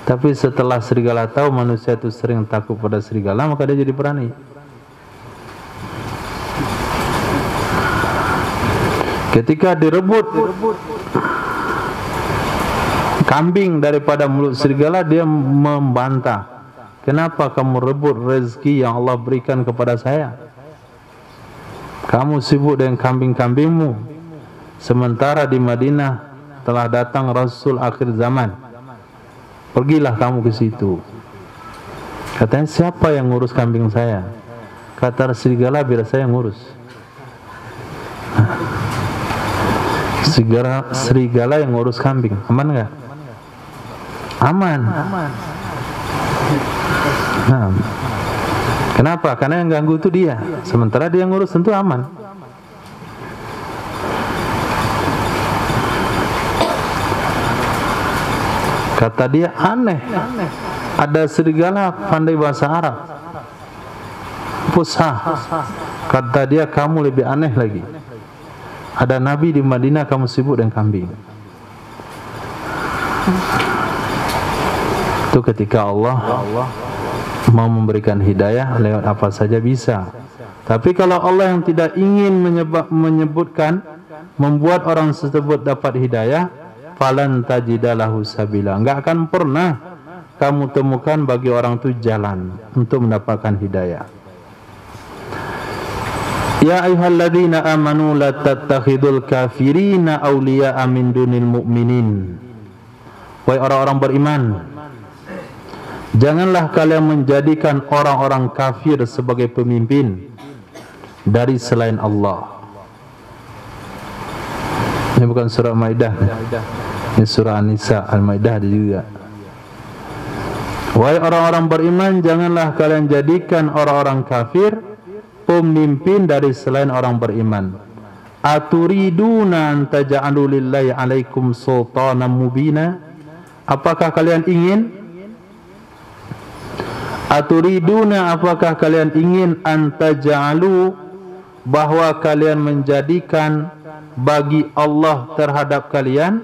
Tapi setelah serigala tahu manusia itu sering takut pada serigala, maka dia jadi berani. Ketika direbut kambing daripada mulut serigala, dia membantah. Kenapa kamu rebut rezeki yang Allah berikan kepada saya? Kamu sibuk dengan kambing-kambingmu, sementara di Madinah telah datang Rasul akhir zaman. Pergilah kamu ke situ. Katanya, siapa yang ngurus kambing saya? Kata serigala, biar saya ngurus. Serigala yang ngurus kambing, aman nggak? Aman. Nah, kenapa? Karena yang ganggu itu dia, sementara dia ngurus tentu aman. Kata dia, aneh, ada serigala pandai bahasa Arab, fusha. Kata dia, kamu lebih aneh lagi. Ada Nabi di Madinah, kamu sibuk dengan kambing. Itu ketika Allah mau memberikan hidayah lewat apa saja bisa. Tapi kalau Allah yang tidak ingin menyebutkan, membuat orang tersebut dapat hidayah, falan tajidalahu sabila, enggak akan pernah kamu temukan bagi orang itu jalan untuk mendapatkan hidayah. Ya ayyuhalladzina amanu la tattakhidul kafirina awliya'a min dunil mu'minin. Wahai orang-orang beriman, janganlah kalian menjadikan orang-orang kafir sebagai pemimpin dari selain Allah. Ini bukan surah Maidah, ini surah An-Nisa. Al-Maidah ada juga. Wahai orang-orang beriman, janganlah kalian jadikan orang-orang kafir pemimpin dari selain orang beriman. Aturiduna an taj'alu lillahi 'alaikum sultanan mubina? Apakah kalian ingin? Aturiduna, apakah kalian ingin an taj'alu, bahwa kalian menjadikan bagi Allah terhadap kalian,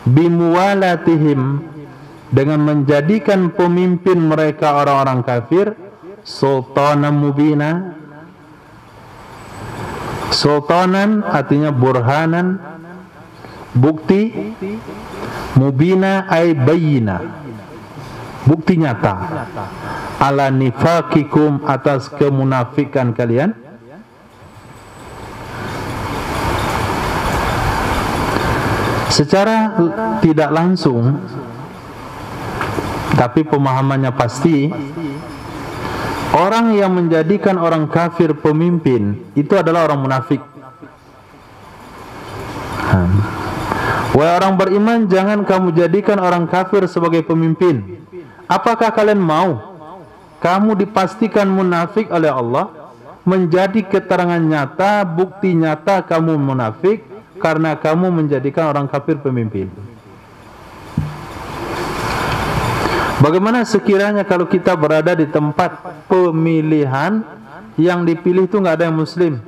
bimuwalatihim, dengan menjadikan pemimpin mereka orang-orang kafir, sultanan mubina. Sultanan artinya burhanan, bukti. Mubina ay bayina, bukti nyata. Ala nifaqikum, atas kemunafikan kalian. Secara tidak langsung, tapi pemahamannya pasti, orang yang menjadikan orang kafir pemimpin itu adalah orang munafik. Wahai orang beriman, jangan kamu jadikan orang kafir sebagai pemimpin. Apakah kalian mau kamu dipastikan munafik oleh Allah, menjadi keterangan nyata, bukti nyata kamu munafik karena kamu menjadikan orang kafir pemimpin? Bagaimana sekiranya kalau kita berada di tempat pemilihan, yang dipilih itu nggak ada yang muslim?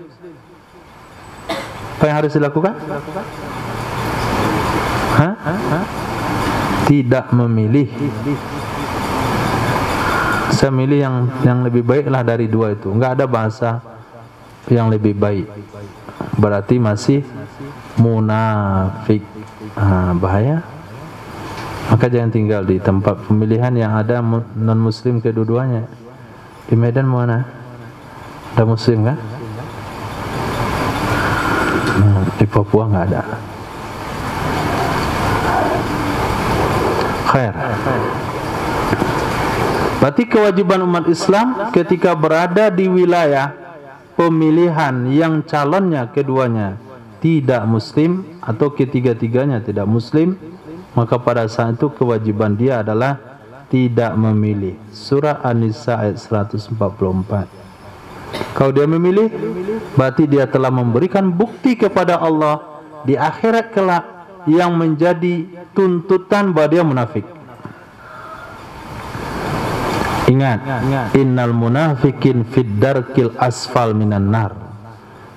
Apa yang harus dilakukan? Tidak memilih. Saya milih yang lebih baik lah dari dua itu. Nggak ada bahasa yang lebih baik, berarti masih munafik. Bahaya. Maka jangan tinggal di tempat pemilihan yang ada non-muslim kedua-duanya. Di Medan mana? Ada muslim kan? Di Papua nggak ada. Khair. Berarti kewajiban umat Islam ketika berada di wilayah pemilihan yang calonnya keduanya tidak muslim, atau ketiga-tiganya tidak muslim, maka pada saat itu kewajiban dia adalah tidak memilih. Surah An-Nisa ayat 144. Kalau dia memilih, berarti dia telah memberikan bukti kepada Allah di akhirat kelak yang menjadi tuntutan bahwa dia munafik. Ingat, innal munafikin fid darkil asfal minan nar.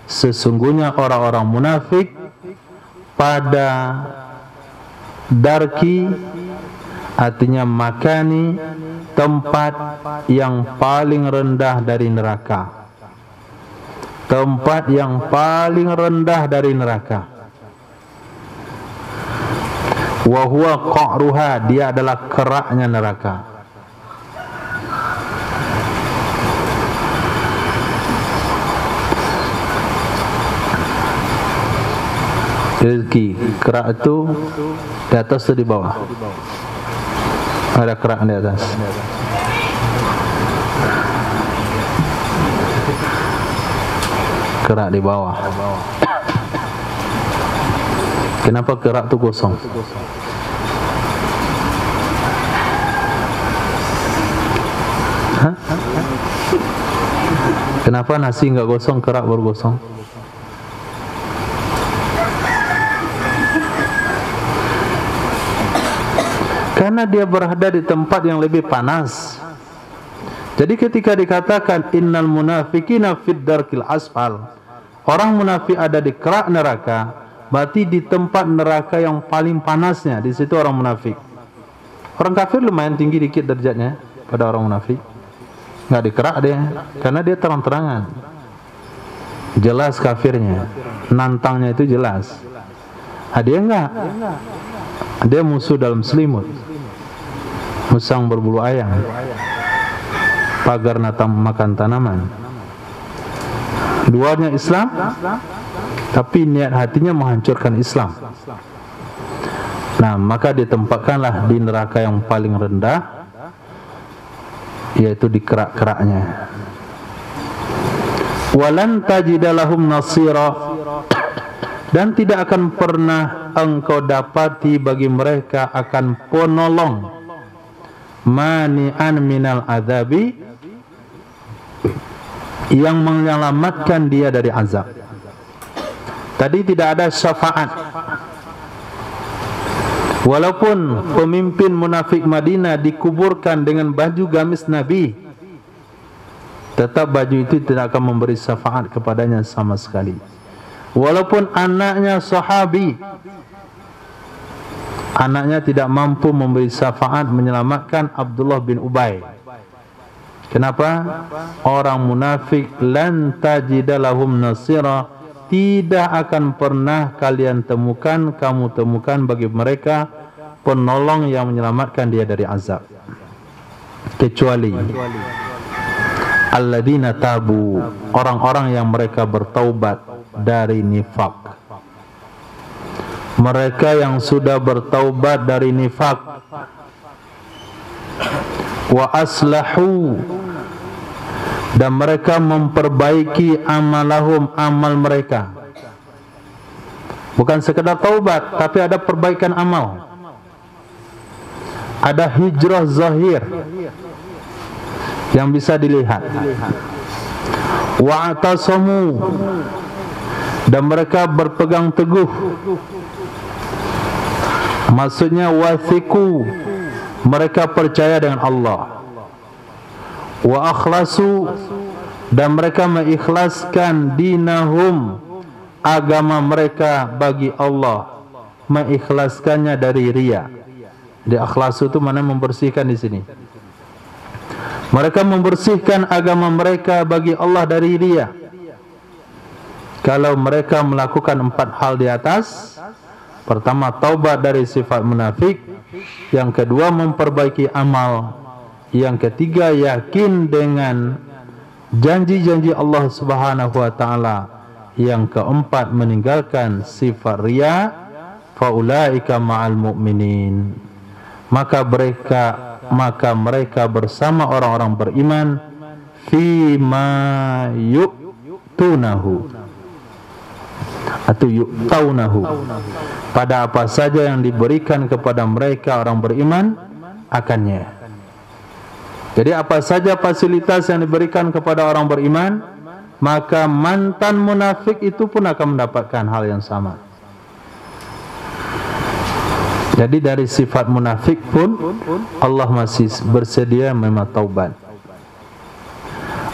Sesungguhnya orang-orang munafik pada darki, artinya makani, tempat yang paling rendah dari neraka. Tempat yang paling rendah dari neraka. Wa huwa qa'ruha, dia adalah keraknya neraka. Rezeki, kerak itu di atas atau di bawah? Ada kerak di atas. Kerak di bawah. Kenapa kerak itu kosong? Hah? Kenapa nasi enggak gosong, kerak baru gosong? Karena dia berada di tempat yang lebih panas. Jadi ketika dikatakan innal munafikina fid darkil asfal, orang munafik ada di kerak neraka, berarti di tempat neraka yang paling panasnya, di situ orang munafik. Orang kafir lumayan tinggi dikit derajatnya pada orang munafik. Enggak di kerak dia, karena dia terang-terangan. Jelas kafirnya, nantangnya itu jelas. Dia enggak. Dia musuh dalam selimut, musang berbulu ayam, pagar makan tanaman. Duanya Islam, tapi niat hatinya menghancurkan Islam. Nah, maka ditempatkanlah di neraka yang paling rendah, yaitu di kerak-keraknya. Walan tajida lahum nasira, dan tidak akan pernah engkau dapati bagi mereka akan penolong, mani'an minal azabi, yang menyelamatkan dia dari azab. Tadi tidak ada syafaat. Walaupun pemimpin munafik Madinah dikuburkan dengan baju gamis Nabi, tetap baju itu tidak akan memberi syafaat kepadanya sama sekali. Walaupun anaknya sahabi, anaknya tidak mampu memberi syafaat menyelamatkan Abdullah bin Ubay. Kenapa? Orang munafik lan tajida lahum nasira, tidak akan pernah kamu temukan bagi mereka penolong yang menyelamatkan dia dari azab, kecuali alladzina tabu, orang-orang yang mereka bertaubat dari nifak. Mereka yang sudah bertaubat dari nifak, wa aslahu, dan mereka memperbaiki amalahum, amal mereka. Bukan sekedar taubat, tapi ada perbaikan amal. Ada hijrah zahir yang bisa dilihat. Wa atasamu, dan mereka berpegang teguh. Maksudnya wathiku, mereka percaya dengan Allah. Wa akhlasu, dan mereka mengikhlaskan dinahum, agama mereka bagi Allah, mengikhlaskannya dari riya. Di akhlasu itu mana membersihkan di sini. Mereka membersihkan agama mereka bagi Allah dari riya. Kalau mereka melakukan 4 hal di atas, pertama taubat dari sifat munafik, yang kedua memperbaiki amal, yang ketiga yakin dengan janji-janji Allah Subhanahu wa taala, yang keempat meninggalkan sifat riya, faulaika ma'al mu'minin, maka mereka bersama orang-orang beriman, fima yu'tunahu, atau yu'taunahu, pada apa saja yang diberikan kepada mereka orang beriman akannya. Jadi apa saja fasilitas yang diberikan kepada orang beriman, maka mantan munafik itu pun akan mendapatkan hal yang sama. Jadi dari sifat munafik pun Allah masih bersedia menerima taubat.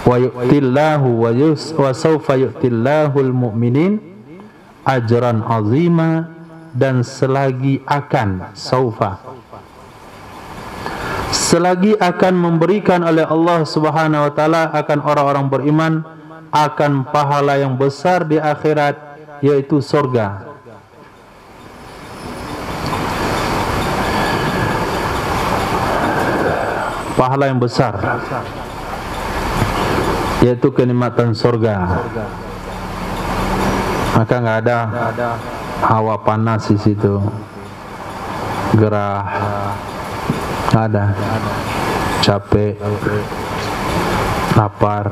Wa yu'tillahu wa sawfa yu'tillahul mu'minin ajran azima, dan selagi akan selagi akan memberikan oleh Allah Subhanahu wa taala akan orang-orang beriman akan pahala yang besar di akhirat, yaitu surga. Pahala yang besar, yaitu kenikmatan surga. Maka nggak ada hawa panas di situ, gerah, nggak ada, capek, lapar,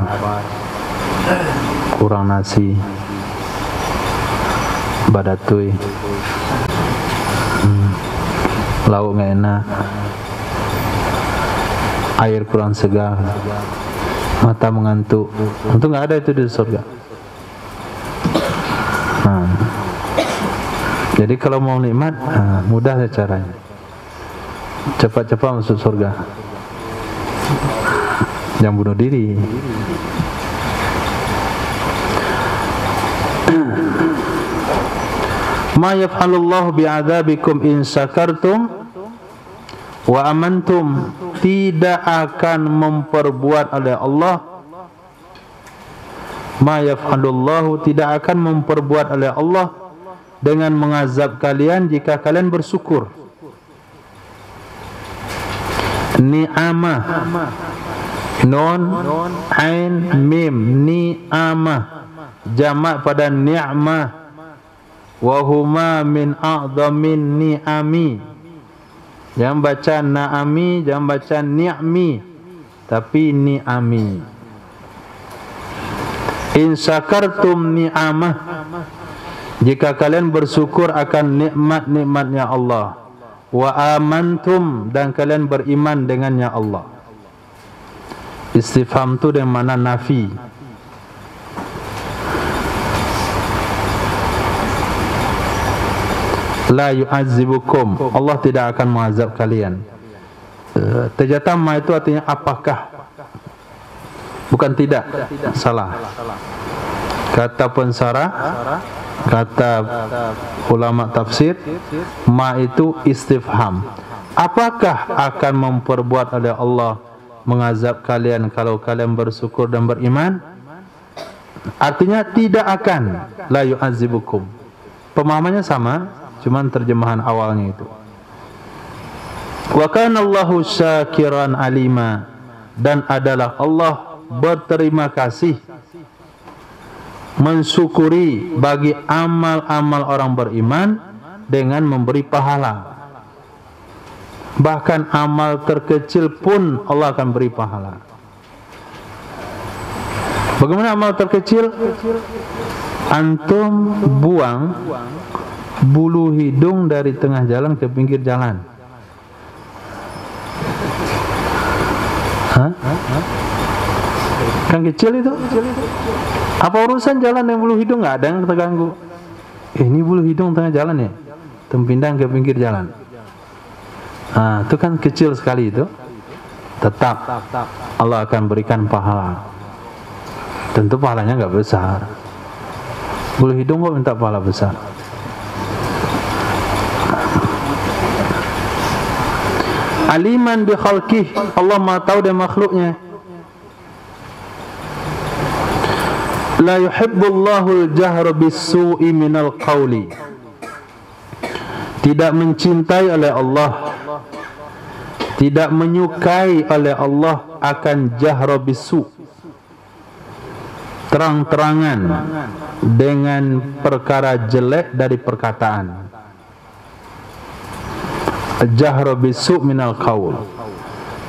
kurang nasi, badatui, lauk nggak enak, air kurang segar, mata mengantuk. Untuk nggak ada itu di surga. Jadi kalau mau nikmat, mudah caranya. Cepat-cepat masuk surga. Jangan bunuh diri. Ma yaf'alullahu bi'adzabikum in syakartum wa amantum. Tidak akan memperbuat oleh Allah, ma yaf'alullahu, tidak akan memperbuat oleh Allah dengan mengazab kalian jika kalian bersyukur. Ni'amah, nun, ain, mim, ni'amah, jamak pada ni'mah, wa huma min a'dhamin ni'ami. Jangan baca na'ami, jangan baca ni'mi, tapi ni'ami. In syakartum ni'amah, jika kalian bersyukur akan nikmat-nikmatnya Allah. Wa amantum, dan kalian beriman dengannya Allah. Istifham tu dengan mana nafi. La yu'adzibukum, Allah tidak akan mengazab kalian. Terjata ma itu artinya apakah, bukan tidak. Salah. Kata pensarah, kata ulama tafsir, ma itu istifham. Apakah akan memperbuat oleh Allah mengazab kalian kalau kalian bersyukur dan beriman? Artinya tidak akan. La yu'adzibukum. Pemahamannya sama, cuman terjemahan awalnya itu. Wa kana Allahu syakiran alima, dan adalah Allah berterima kasih, mensyukuri bagi amal-amal orang beriman dengan memberi pahala. Bahkan amal terkecil pun Allah akan beri pahala. Bagaimana amal terkecil? Antum buang bulu hidung dari tengah jalan ke pinggir jalan. Hah? Kan kecil itu. Apa urusan jalan yang bulu hidung? Nggak ada yang terganggu. Ini bulu hidung tengah jalan ya, tempindang ke pinggir jalan. Itu kan kecil sekali itu. Tetap Allah akan berikan pahala. Tentu pahalanya nggak besar. Bulu hidung kok minta pahala besar? Aliman bi khalqih, Allah Maha tahu dengan makhluknya. La yuhibbullahu al-jahra bis-su'i minal qawli. Tidak mencintai oleh Allah, tidak menyukai oleh Allah akan jahra bis-su', terang-terangan dengan perkara jelek dari perkataan. Jahra bis-su' minal qawl,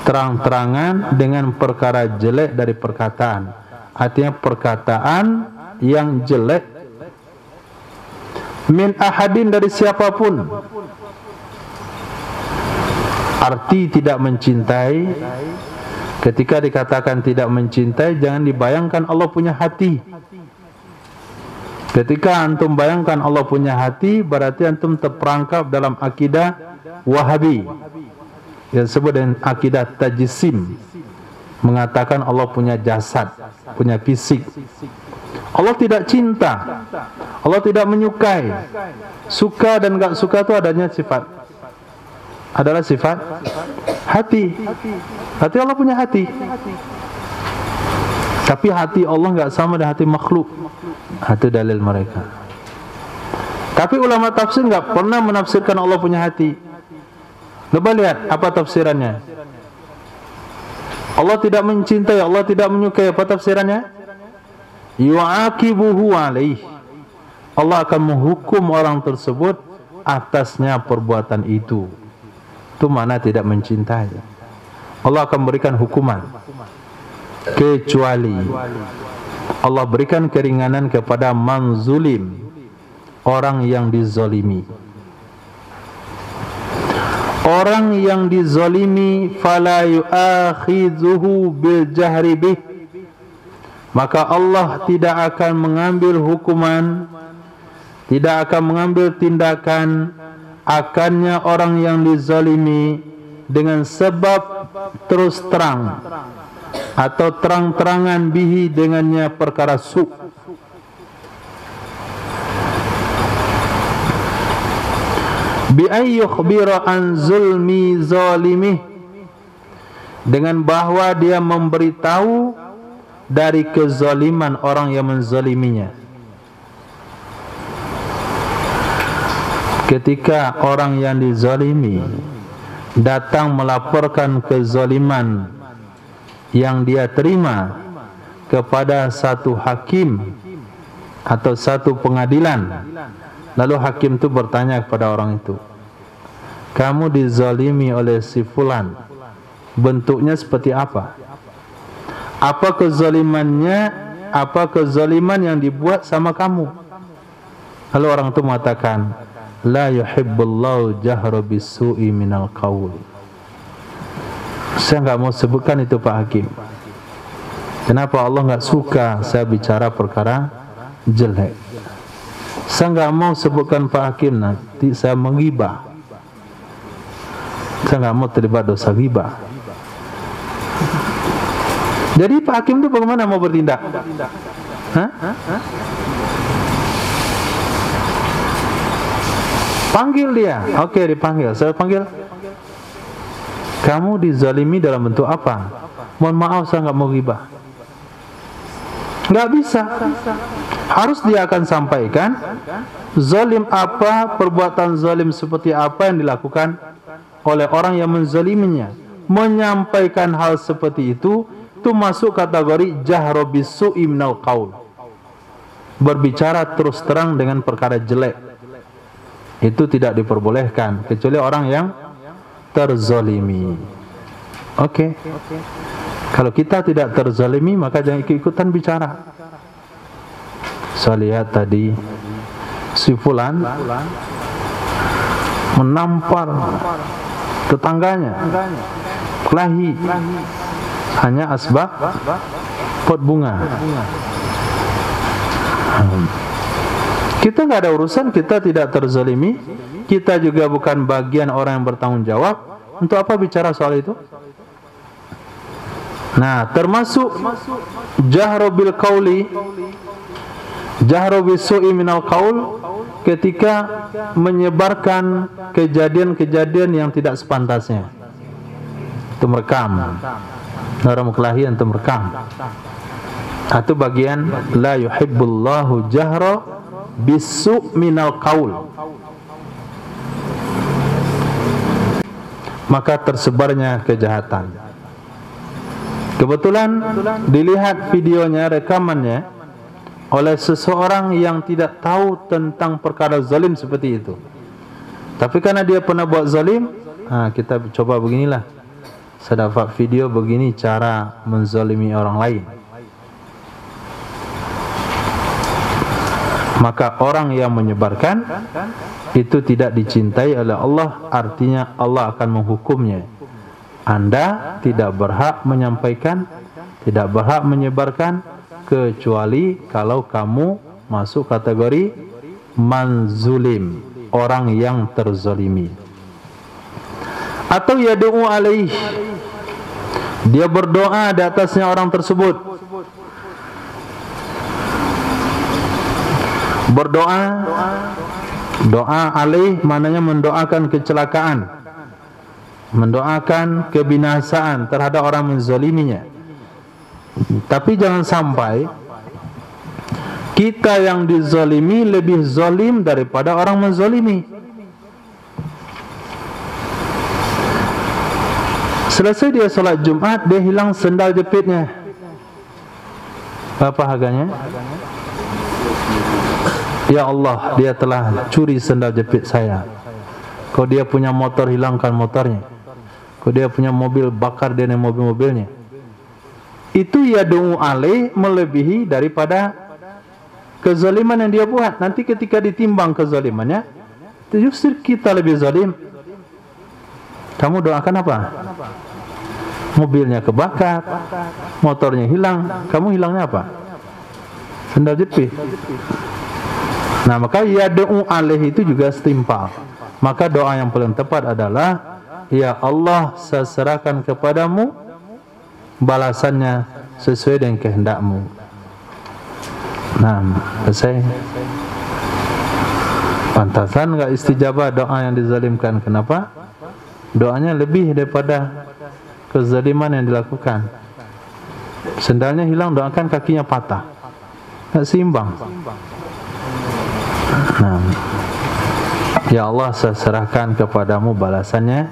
terang-terangan dengan perkara jelek dari perkataan. Artinya perkataan yang jelek min ahadin, dari siapapun. Arti tidak mencintai, ketika dikatakan tidak mencintai, jangan dibayangkan Allah punya hati. Ketika antum bayangkan Allah punya hati, berarti antum terperangkap dalam akidah Wahabi yang disebut dengan akidah tajsim, mengatakan Allah punya jasad, punya fisik. Allah tidak cinta, Allah tidak menyukai. Suka dan gak suka itu adalah sifat hati. Hati Allah punya hati, tapi hati Allah gak sama dengan hati makhluk. Itu dalil mereka. Tapi ulama tafsir gak pernah menafsirkan Allah punya hati. Coba lihat apa tafsirannya. Allah tidak mencintai, Allah tidak menyukai, apa tafsirannya? Yu'aqibuhu alaih, Allah akan menghukum orang tersebut atasnya perbuatan itu. Itu mana tidak mencintai. Allah akan berikan hukuman, kecuali Allah berikan keringanan kepada manzulim, orang yang dizalimi. Orang yang dizalimi, fala yu'akhidhuhu bil jahri bih, maka Allah tidak akan mengambil hukuman, tidak akan mengambil tindakan akannya orang yang dizalimi dengan sebab terus terang atau terang-terangan bihi, dengannya perkara bi ayyukhbira an zulmi zalimih, dengan bahwa dia memberitahu dari kezaliman orang yang menzaliminya. Ketika orang yang dizalimi datang melaporkan kezaliman yang dia terima kepada satu hakim atau satu pengadilan, lalu hakim itu bertanya kepada orang itu, kamu dizalimi oleh si fulan, bentuknya seperti apa? Apa kezalimannya? Apa kezaliman yang dibuat sama kamu? Lalu orang itu mengatakan, la yuhibbullahu jahra bisu'i minal qaul. Saya enggak mau sebutkan itu Pak Hakim. Kenapa Allah enggak suka saya bicara perkara jelek? Saya enggak mau sebutkan Pak Hakim, nanti saya menggibah. Saya enggak mau terlibat dosa ghibah. Jadi Pak Hakim itu bagaimana mau bertindak? Hah? Panggil dia. Oke, dipanggil. Saya panggil. Kamu dizalimi dalam bentuk apa? Mohon maaf, saya nggak mau ghibah. Nggak bisa. Harus dia akan sampaikan zalim apa, perbuatan zalim seperti apa yang dilakukan oleh orang yang menzaliminya. Menyampaikan hal seperti itu masuk kategori jahra bisu'i minal qaul. Berbicara terus terang dengan perkara jelek. Itu tidak diperbolehkan kecuali orang yang terzalimi. Oke. Kalau kita tidak terzalimi, maka jangan ikut-ikutan bicara. Saya lihat tadi si fulan menampar tetangganya, kelahi, hanya asbab pot bunga. Kita nggak ada urusan, kita tidak terzalimi, kita juga bukan bagian orang yang bertanggung jawab. Untuk apa bicara soal itu? Nah, termasuk jahro bil qauli, jahro bisu'i minal qaul, ketika menyebarkan kejadian-kejadian yang tidak sepantasnya. Itu merekam. Orang kelahian itu merekam. Itu bagian la yuhibbullahu jahra bisu' minal qaul. Maka tersebarnya kejahatan. Kebetulan dilihat videonya, rekamannya oleh seseorang yang tidak tahu tentang perkara zalim seperti itu. Tapi karena dia pernah buat zalim, kita coba beginilah. Saya dapat video begini cara menzalimi orang lain. maka orang yang menyebarkan itu tidak dicintai oleh Allah, artinya Allah akan menghukumnya. Anda tidak berhak menyampaikan, tidak berhak menyebarkan, kecuali kalau kamu masuk kategori manzulim, orang yang terzalimi. Atau yad'u alaih, dia berdoa di atasnya orang tersebut. Berdoa, doa alaih maknanya mendoakan kecelakaan, mendoakan kebinasaan terhadap orang menzaliminya. Tapi jangan sampai kita yang dizalimi lebih zalim daripada orang menzalimi. Selesai dia solat Jumat, dia hilang sendal jepitnya. Berapa harganya? Ya Allah, dia telah curi sendal jepit saya. Kalau dia punya motor, hilangkan motornya. Kalau dia punya mobil, bakar dia dengan mobil-mobilnya. Itu yad'u alaih, melebihi daripada kezaliman yang dia buat. Nanti ketika ditimbang kezalimannya, justru kita lebih zalim. Kamu doakan apa? Mobilnya kebakar, motornya hilang, kamu hilangnya apa? Sendal jepit. Nah, maka yad'u alaih itu juga setimpal. Maka doa yang paling tepat adalah, ya Allah, saya serahkan kepadamu, balasannya sesuai dengan kehendakmu. Nah, selesai. Pantasan enggak istijabah doa yang dizalimkan? Kenapa? Doanya lebih daripada kezaliman yang dilakukan. Sendalnya hilang, doakan kakinya patah. Tak seimbang. Nah, ya Allah, saya serahkan kepadamu balasannya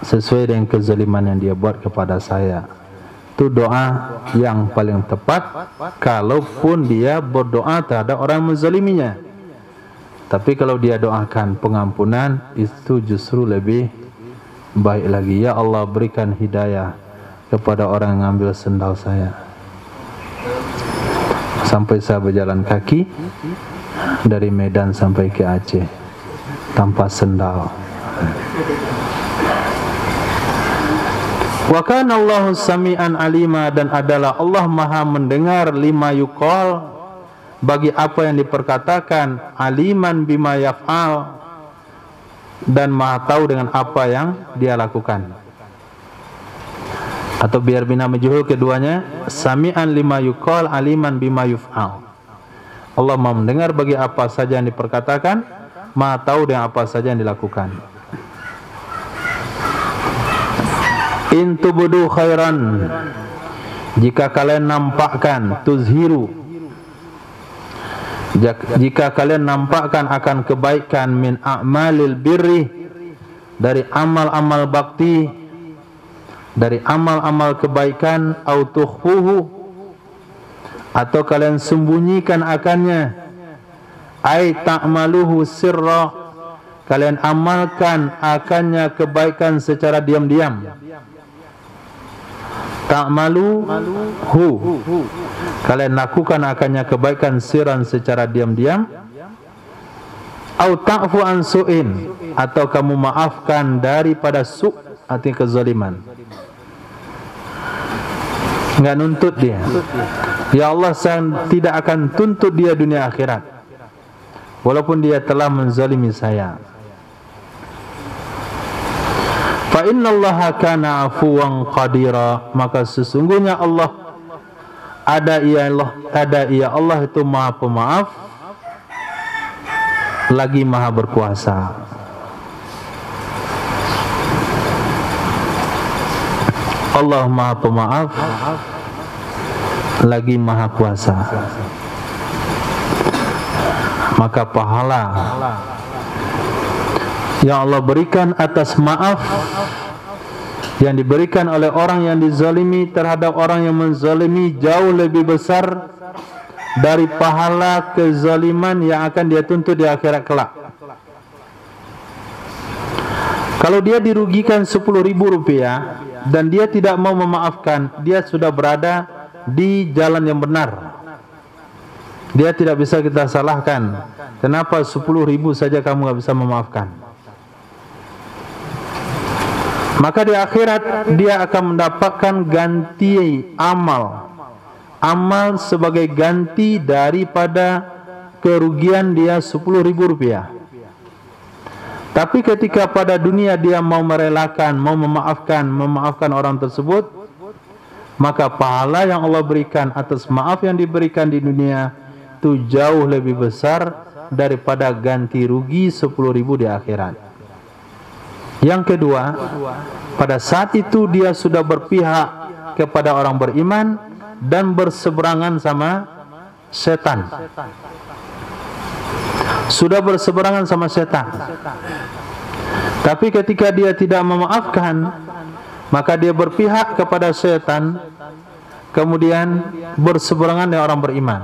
sesuai dengan kezaliman yang dia buat kepada saya. Itu doa yang paling tepat kalaupun dia berdoa terhadap orang menzaliminya. Tapi kalau dia doakan pengampunan, itu justru lebih baik lagi. Ya Allah, berikan hidayah kepada orang yang ngambil sendal saya. Sampai saya berjalan kaki dari Medan sampai ke Aceh tanpa sendal. Wa kana Allahu sami'an alima, dan adalah Allah Maha mendengar lima yuqal, bagi apa yang diperkatakan, aliman bima yaf'al, dan Maha tahu dengan apa yang dia lakukan. Atau biar bina majhul keduanya, sami'an lima yuqal, aliman bima yuf'al. Allah Maha mendengar bagi apa saja yang diperkatakan, Maha tahu dengan apa saja yang dilakukan. In tubdu khairan, jika kalian nampakkan, tuzhiru, jika kalian nampakkan akan kebaikan, min a'malil birri, dari amal-amal bakti, dari amal-amal kebaikan, au tukhfuhu, atau kalian sembunyikan akannya, ai ta'maluhu sirra, kalian amalkan akannya kebaikan secara diam-diam. Ta'maluhu, kalian lakukan akannya kebaikan sirran, secara diam-diam. Au ta'fu an su'in, atau kamu maafkan daripada su', artinya kezaliman. Enggak nuntut dia. Ya Allah, saya tidak akan tuntut dia dunia akhirat, walaupun dia telah menzalimi saya. Fa innallaha kana afuwan qadira, maka sesungguhnya Allah, ada ia Allah itu Maha Pemaaf lagi Maha Berkuasa. Allah Maha Pemaaf lagi Maha Kuasa. Maka pahala yang Allah berikan atas maaf yang diberikan oleh orang yang dizalimi terhadap orang yang menzalimi jauh lebih besar dari pahala kezaliman yang akan dia tuntut di akhirat kelak. Kalau dia dirugikan 10.000 rupiah dan dia tidak mau memaafkan, dia sudah berada di jalan yang benar. Dia tidak bisa kita salahkan. Kenapa 10.000 saja kamu nggak bisa memaafkan? Maka di akhirat dia akan mendapatkan ganti amal. Amal sebagai ganti daripada kerugian dia 10.000 rupiah. Tapi ketika pada dunia dia mau merelakan, mau memaafkan orang tersebut, maka pahala yang Allah berikan atas maaf yang diberikan di dunia itu jauh lebih besar daripada ganti rugi 10.000 di akhirat. Yang kedua, pada saat itu dia sudah berpihak kepada orang beriman dan berseberangan sama setan. Sudah berseberangan sama setan. Tapi ketika dia tidak memaafkan, maka dia berpihak kepada setan, kemudian berseberangan dengan orang beriman.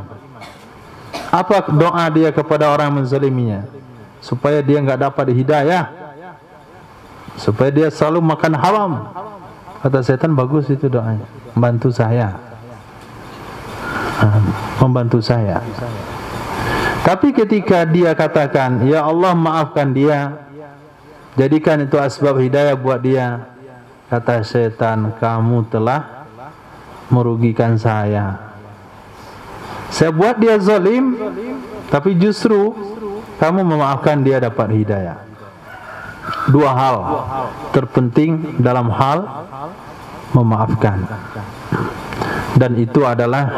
Apa doa dia kepada orang yang menzaliminya? Supaya dia enggak dapat hidayah, supaya dia selalu makan haram. Kata setan, bagus itu doanya, membantu saya, membantu saya. Tapi ketika dia katakan, ya Allah maafkan dia, jadikan itu asbab hidayah buat dia, kata setan, kamu telah merugikan saya. Saya buat dia zalim, tapi justru kamu memaafkan dia dapat hidayah. Dua hal terpenting dalam hal memaafkan, dan itu adalah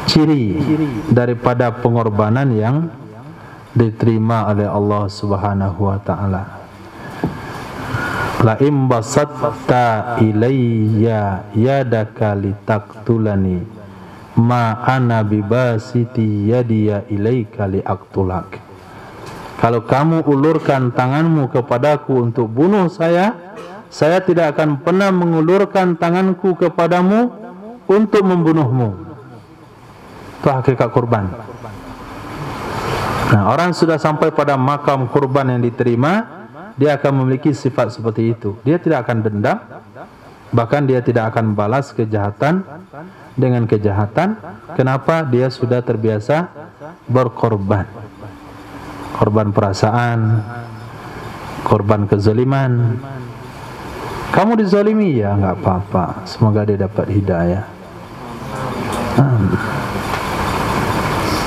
ciri daripada pengorbanan yang diterima oleh Allah Subhanahu wa taala. La im basatta ilayya yadaka litaqtulani ma ana bibasiti yadiya ilaika liaqtulak. Kalau kamu ulurkan tanganmu kepadaku untuk bunuh saya tidak akan pernah mengulurkan tanganku kepadamu untuk membunuhmu. Itu hakikat kurban. Nah, orang sudah sampai pada makam kurban yang diterima, dia akan memiliki sifat seperti itu. Dia tidak akan dendam, bahkan dia tidak akan balas kejahatan dengan kejahatan. Kenapa? Dia sudah terbiasa berkorban. Korban perasaan, korban kezaliman. Kamu dizalimi, ya nggak apa-apa, semoga dia dapat hidayah.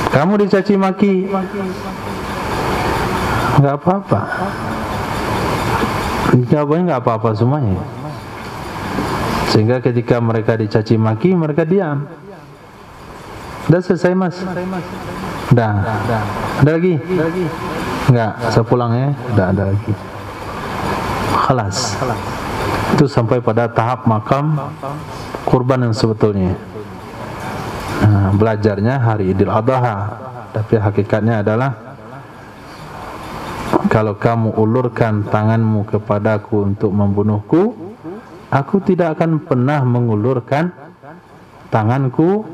Kamu dicaci maki, nggak apa-apa. Jawabannya nggak apa-apa semuanya. Sehingga ketika mereka dicaci maki, mereka diam. Udah selesai mas? Udah. Ada lagi? Enggak, saya pulang ya. Udah ada lagi. Khalas. Itu sampai pada tahap makam kurban yang sebetulnya. Nah, belajarnya hari Idul Adha, tapi hakikatnya adalah kalau kamu ulurkan tanganmu kepadaku untuk membunuhku, aku tidak akan pernah mengulurkan tanganku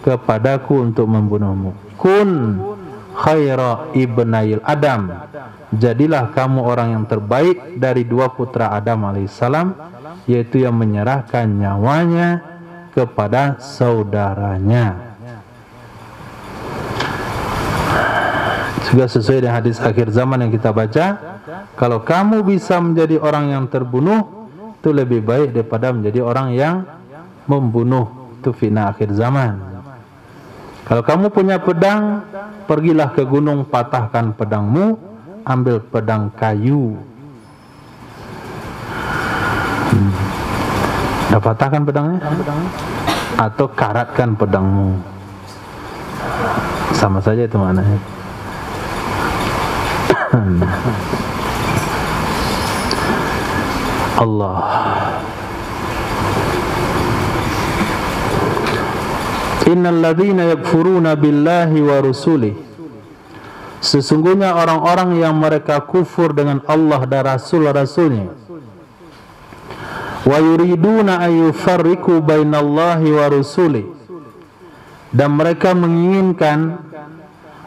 kepadaku untuk membunuhmu. Kun khaira ibnail Adam, jadilah kamu orang yang terbaik dari dua putra Adam alaihissalam, yaitu yang menyerahkan nyawanya kepada saudaranya. Juga sesuai dengan hadis akhir zaman yang kita baca, kalau kamu bisa menjadi orang yang terbunuh, itu lebih baik daripada menjadi orang yang membunuh. Itu fitnah akhir zaman. Kalau kamu punya pedang, pergilah ke gunung, patahkan pedangmu, ambil pedang kayu. Dah patahkan pedangnya? Atau karatkan pedangmu. Sama saja itu maknanya. Allah. Innal ladzina yakfuruna billahi wa rusulih, sesungguhnya orang-orang yang mereka kufur dengan Allah dan Rasul-Rasulnya, wa yuriduna ayyufarriqu bainallahi wa rusulih, dan mereka menginginkan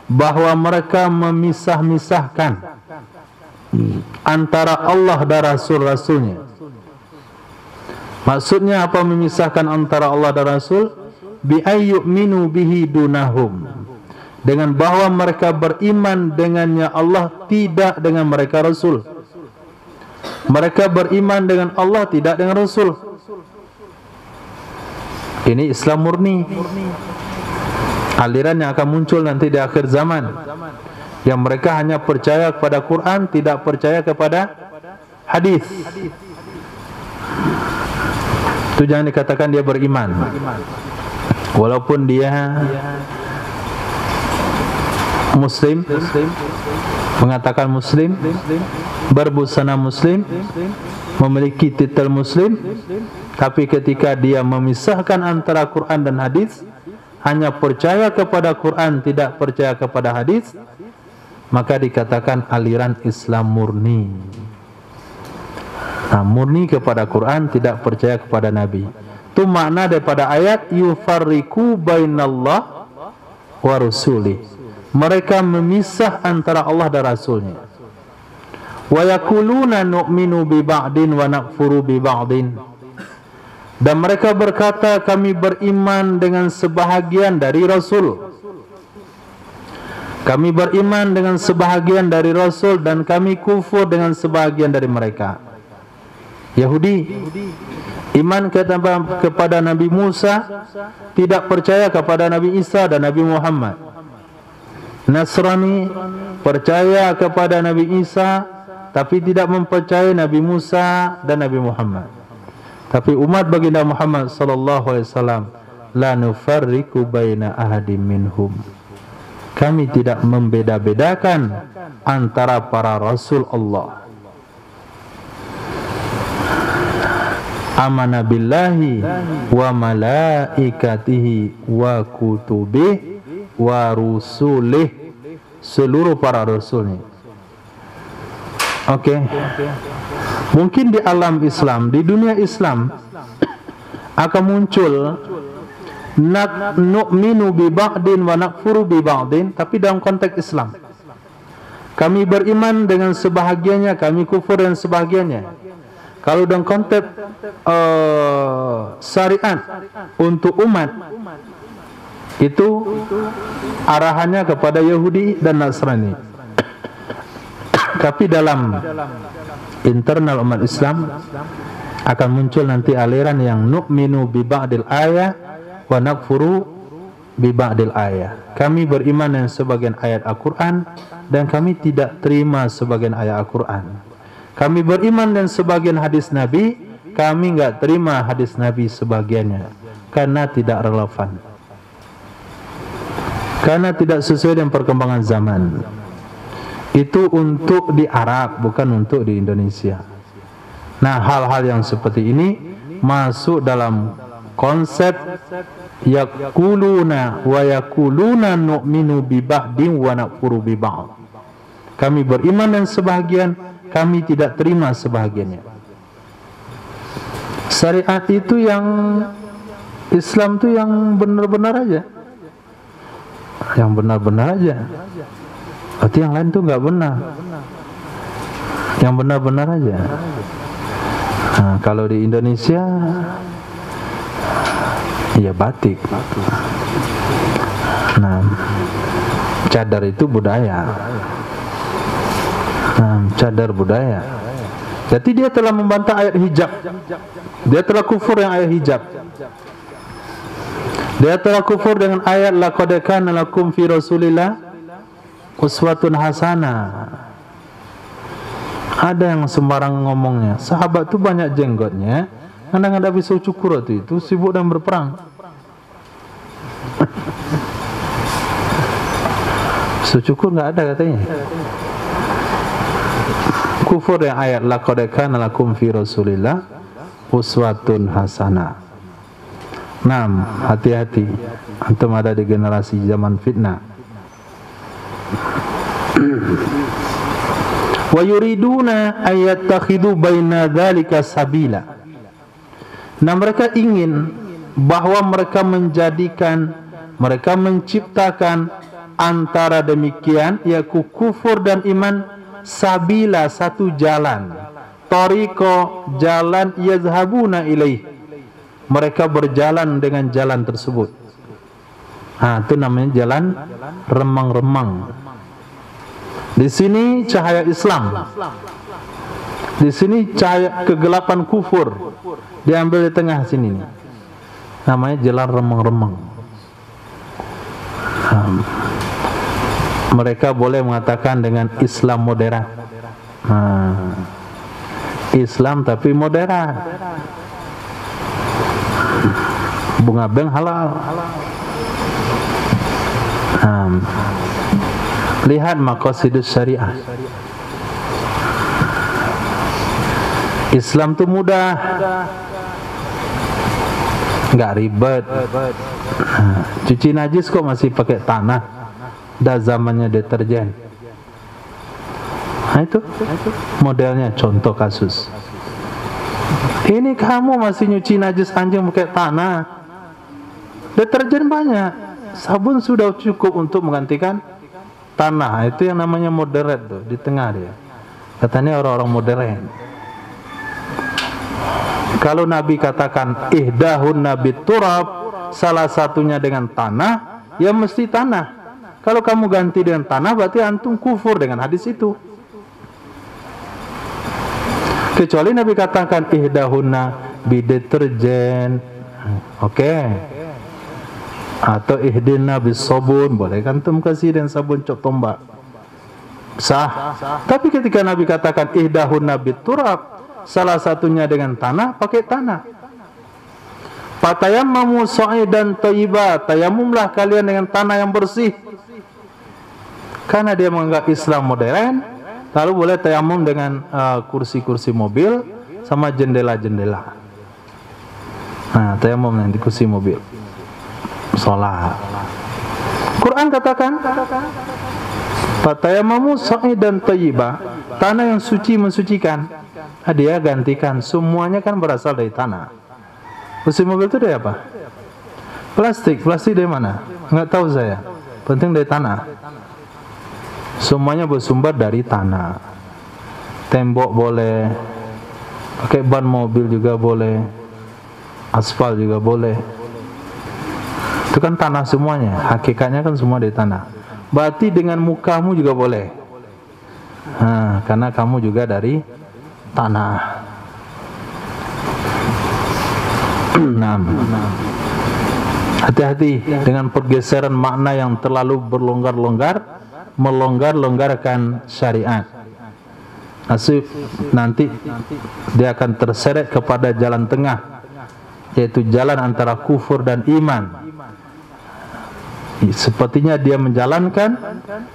bahwa mereka memisah-misahkan antara Allah dan Rasul-Rasulnya. Maksudnya apa memisahkan antara Allah dan Rasul? Bi ayyuminu bihi dunahum, dengan bahwa mereka beriman dengannya Allah, tidak dengan mereka Rasul. Mereka beriman dengan Allah, tidak dengan Rasul. Ini Islam murni, aliran yang akan muncul nanti di akhir zaman, yang mereka hanya percaya kepada Quran, tidak percaya kepada hadis. Itu jangan dikatakan dia beriman, walaupun dia Muslim, mengatakan Muslim, berbusana Muslim, memiliki titel Muslim, tapi ketika dia memisahkan antara Quran dan hadis, hanya percaya kepada Quran, tidak percaya kepada hadis, maka dikatakan aliran Islam murni. Nah, murni kepada Quran, tidak percaya kepada Nabi. Itu makna daripada ayat yufarriqu bainallah wa rasulih. Mereka memisah antara Allah dan Rasulnya. Wa yaquluna nu'minu bi ba'din wa nakfuru bi ba'din. Dan mereka berkata, kami beriman dengan sebahagian dari Rasul. Kami beriman dengan sebahagian dari Rasul dan kami kufur dengan sebahagian dari mereka. Yahudi iman kepada Nabi Musa, tidak percaya kepada Nabi Isa dan Nabi Muhammad. Nasrani percaya kepada Nabi Isa, tapi tidak mempercayai Nabi Musa dan Nabi Muhammad. Tapi umat baginda Muhammad sallallahu alaihi wasallam, la nufarriqu baina ahadim minhum. Kami tidak membeda-bedakan antara para rasul Allah. Amana billahi wa malaikatihi wa kutubihi wa rusulih, seluruh para rasulnya. Oke. Mungkin di alam Islam, di dunia Islam akan muncul nu'minu bi ba'din wa nakfuru bi ba'din, tapi dalam konteks Islam. Kami beriman dengan sebahagiannya, kami kufur dengan sebahagiannya. Kalau dalam konteks syariat untuk umat, itu arahannya kepada Yahudi dan Nasrani. Tapi dalam internal umat Islam akan muncul nanti aliran yang nu'minu bi ba'dil ayah wa nakfuru bi ba'dil ayah. Kami beriman dengan sebagian ayat Al-Quran dan kami tidak terima sebagian ayat Al-Quran. Kami beriman dengan sebagian hadis Nabi, kami enggak terima hadis Nabi sebagiannya karena tidak relevan, karena tidak sesuai dengan perkembangan zaman. Itu untuk di Arab, bukan untuk di Indonesia. Nah, hal-hal yang seperti ini masuk dalam konsep yaquluna wa yaquluna nu'minu bi ba'din wa nakfuru bi ba'd. Kami beriman dengan sebahagian, kami tidak terima sebahagiannya. Syariat itu yang Islam itu yang benar-benar aja, yang benar-benar aja. Berarti yang lain tuh nggak benar, yang benar-benar aja. Nah, kalau di Indonesia, ya batik. Nah, cadar itu budaya. Nah, cadar budaya. Jadi dia telah membantah ayat hijab. Dia telah kufur dengan ayat hijab. Dia telah kufur dengan ayat laqad kana lakum fi Rasulillah uswatun hasanah. Ada yang sembarang ngomongnya, sahabat tu banyak jenggotnya, kadang ada pisau cukur itu sibuk dan berperang. Pisau cukur enggak ada katanya. Kufur yang ayat laqad kana lakum fi Rasulillah uswatun hasanah. Nah, hati-hati, antum ada di generasi zaman fitnah. Wa yuriduna ayattakhidhu baina dzalika sabila. Nah, mereka ingin bahwa mereka menjadikan, mereka menciptakan antara demikian, yaitu kufur dan iman, sabila, satu jalan, tariqo, jalan, yazhabuna ilaih, mereka berjalan dengan jalan tersebut. Itu namanya jalan remang-remang. Di sini cahaya Islam, di sini cahaya kegelapan kufur, diambil di tengah sini nih. Namanya jalan remang-remang. Mereka boleh mengatakan dengan Islam moderat. Islam tapi moderat. Bunga bank halal. Lihat maqasidus syariah. Islam itu mudah, nggak ribet. Cuci najis kok masih pakai tanah, dah zamannya deterjen. Itu modelnya, contoh kasus. Ini kamu masih nyuci najis anjing pakai tanah, deterjen banyak, sabun sudah cukup untuk menggantikan tanah. Itu yang namanya moderat tuh, di tengah dia. Katanya orang-orang modern. Kalau Nabi katakan ihdahun nabi turab, salah satunya dengan tanah, ya mesti tanah. Kalau kamu ganti dengan tanah, berarti antum kufur dengan hadis itu. Kecuali Nabi katakan ihdahunna bideterjen, oke. Atau ihdina bisabun, boleh kan antum kasih dengan sabun cok tombak, sah. Tapi ketika Nabi katakan ihdahunna biturab, salah satunya dengan tanah, pakai tanah. Fatayammamu sa'idan thayyiba, tayamumlah kalian dengan tanah yang bersih. Karena dia menganggap Islam modern, lalu boleh tayamum dengan kursi-kursi mobil sama jendela-jendela. Tayamum yang di kursi mobil, sholat. Quran katakan fatayammamu sa'idan thayyiba, tanah yang suci mensucikan. Dia gantikan, semuanya kan berasal dari tanah. Kursi mobil itu dari apa? Plastik dari mana? Nggak tahu saya. Penting dari tanah. Semuanya bersumber dari tanah. Tembok boleh, pakai ban mobil juga boleh, aspal juga boleh. Itu kan tanah semuanya. Hakikatnya kan semua dari tanah. Berarti dengan mukamu juga boleh. Karena kamu juga dari tanah. Hati-hati dengan pergeseran makna yang terlalu berlonggar-longgar, melonggar-longgarkan syariat. Nanti dia akan terseret kepada jalan tengah, yaitu jalan antara kufur dan iman. Sepertinya dia menjalankan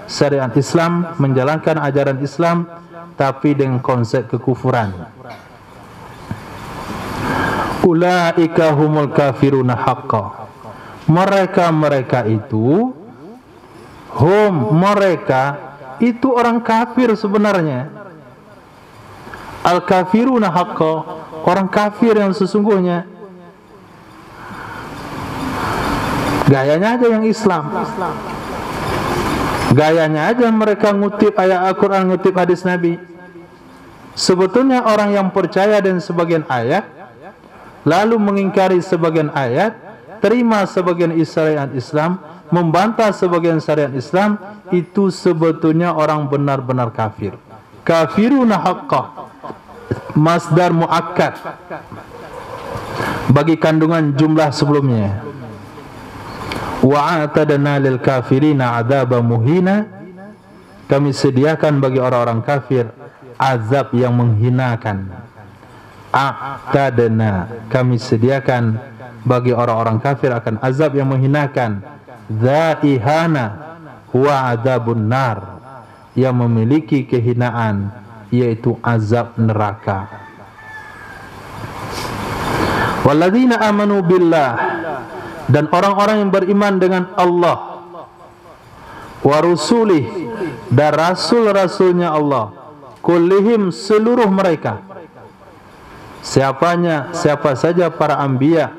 syariat Islam, menjalankan ajaran Islam, tapi dengan konsep kekufuran. Ulaika humul kafiruna haqqa. Mereka itu mereka itu orang kafir sebenarnya. Al-kafiruna haqqa, orang kafir yang sesungguhnya. Gayanya aja yang Islam. Gayanya aja mereka ngutip ayat Al-Quran, ngutip hadis Nabi. Sebetulnya orang yang percaya dengan sebagian ayat, lalu mengingkari sebagian ayat, terima sebagian syariat Islam, membantah sebagian syariat Islam, itu sebetulnya orang benar-benar kafir. Kafiruna haqqah, masdar muakkad bagi kandungan jumlah sebelumnya. Wa a'tadna lil kafirina adzaba muhina, kami sediakan bagi orang-orang kafir azab yang menghinakan. A'tadna, kami sediakan bagi orang-orang kafir akan azab yang menghinakan. Dza'ihana huwa adzabun nar, yang memiliki kehinaan, yaitu azab neraka. Walladzina amanu billah, dan orang-orang yang beriman dengan Allah, wa rusulih, dan rasul-rasulnya Allah, kullihim, seluruh mereka. Siapa saja para anbiya,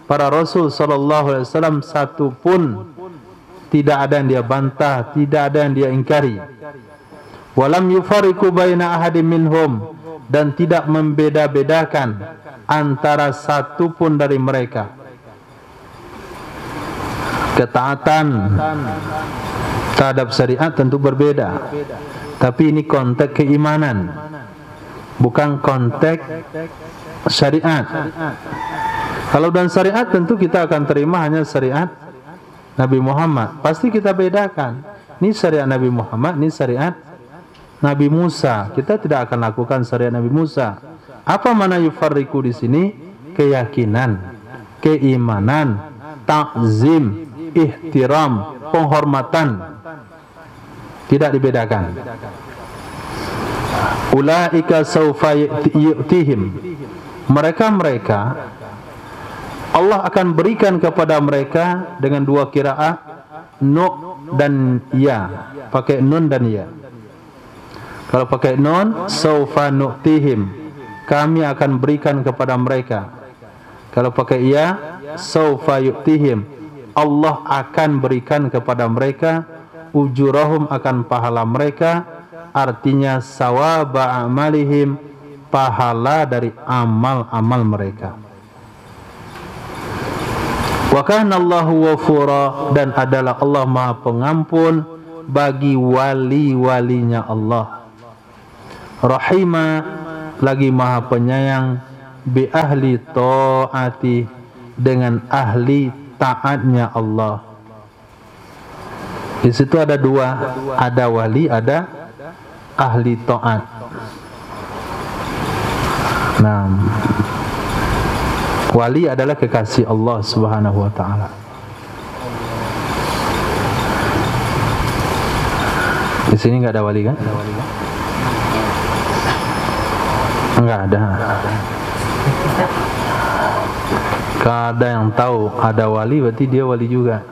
para rasul sallallahu alaihi wasallam, satu pun tidak ada yang dia bantah, tidak ada yang dia ingkari. Walam yufariqu baina ahadin minhum, dan tidak membeda-bedakan antara satu pun dari mereka. Ketaatan terhadap syariat tentu berbeda, tapi ini konteks keimanan, bukan konteks syariat. Kalau dan syariat tentu kita akan terima hanya syariat Nabi Muhammad. Pasti kita bedakan, ini syariat Nabi Muhammad, ini syariat Nabi Musa. Kita tidak akan lakukan syariat Nabi Musa. Apa mana yufarriku di sini? Keyakinan, keimanan, takzim, ihtiram, penghormatan, tidak dibedakan. Ulaika saufa yu'tihim, mereka Allah akan berikan kepada mereka dengan dua qiraat, nu dan ya, pakai nun dan ya. Kalau pakai nun, saufa nu'tihim, kami akan berikan kepada mereka. Kalau pakai ya, saufa yu'tihim, Allah akan berikan kepada mereka, ujurahum, akan pahala mereka, artinya sawaba amalihim, pahala dari amal-amal mereka. Wa kana Allahu ghafura, dan adalah Allah Maha Pengampun bagi wali-walinya Allah. Rahima, lagi Maha Penyayang, bi ahli taati, dengan ahli taatnya Allah. Di situ ada dua, ada wali, ada ahli taat. Nah, wali adalah kekasih Allah Subhanahu wa taala. Di sini enggak ada wali kan? Enggak ada. Kalau ada yang tahu ada wali, berarti dia wali juga.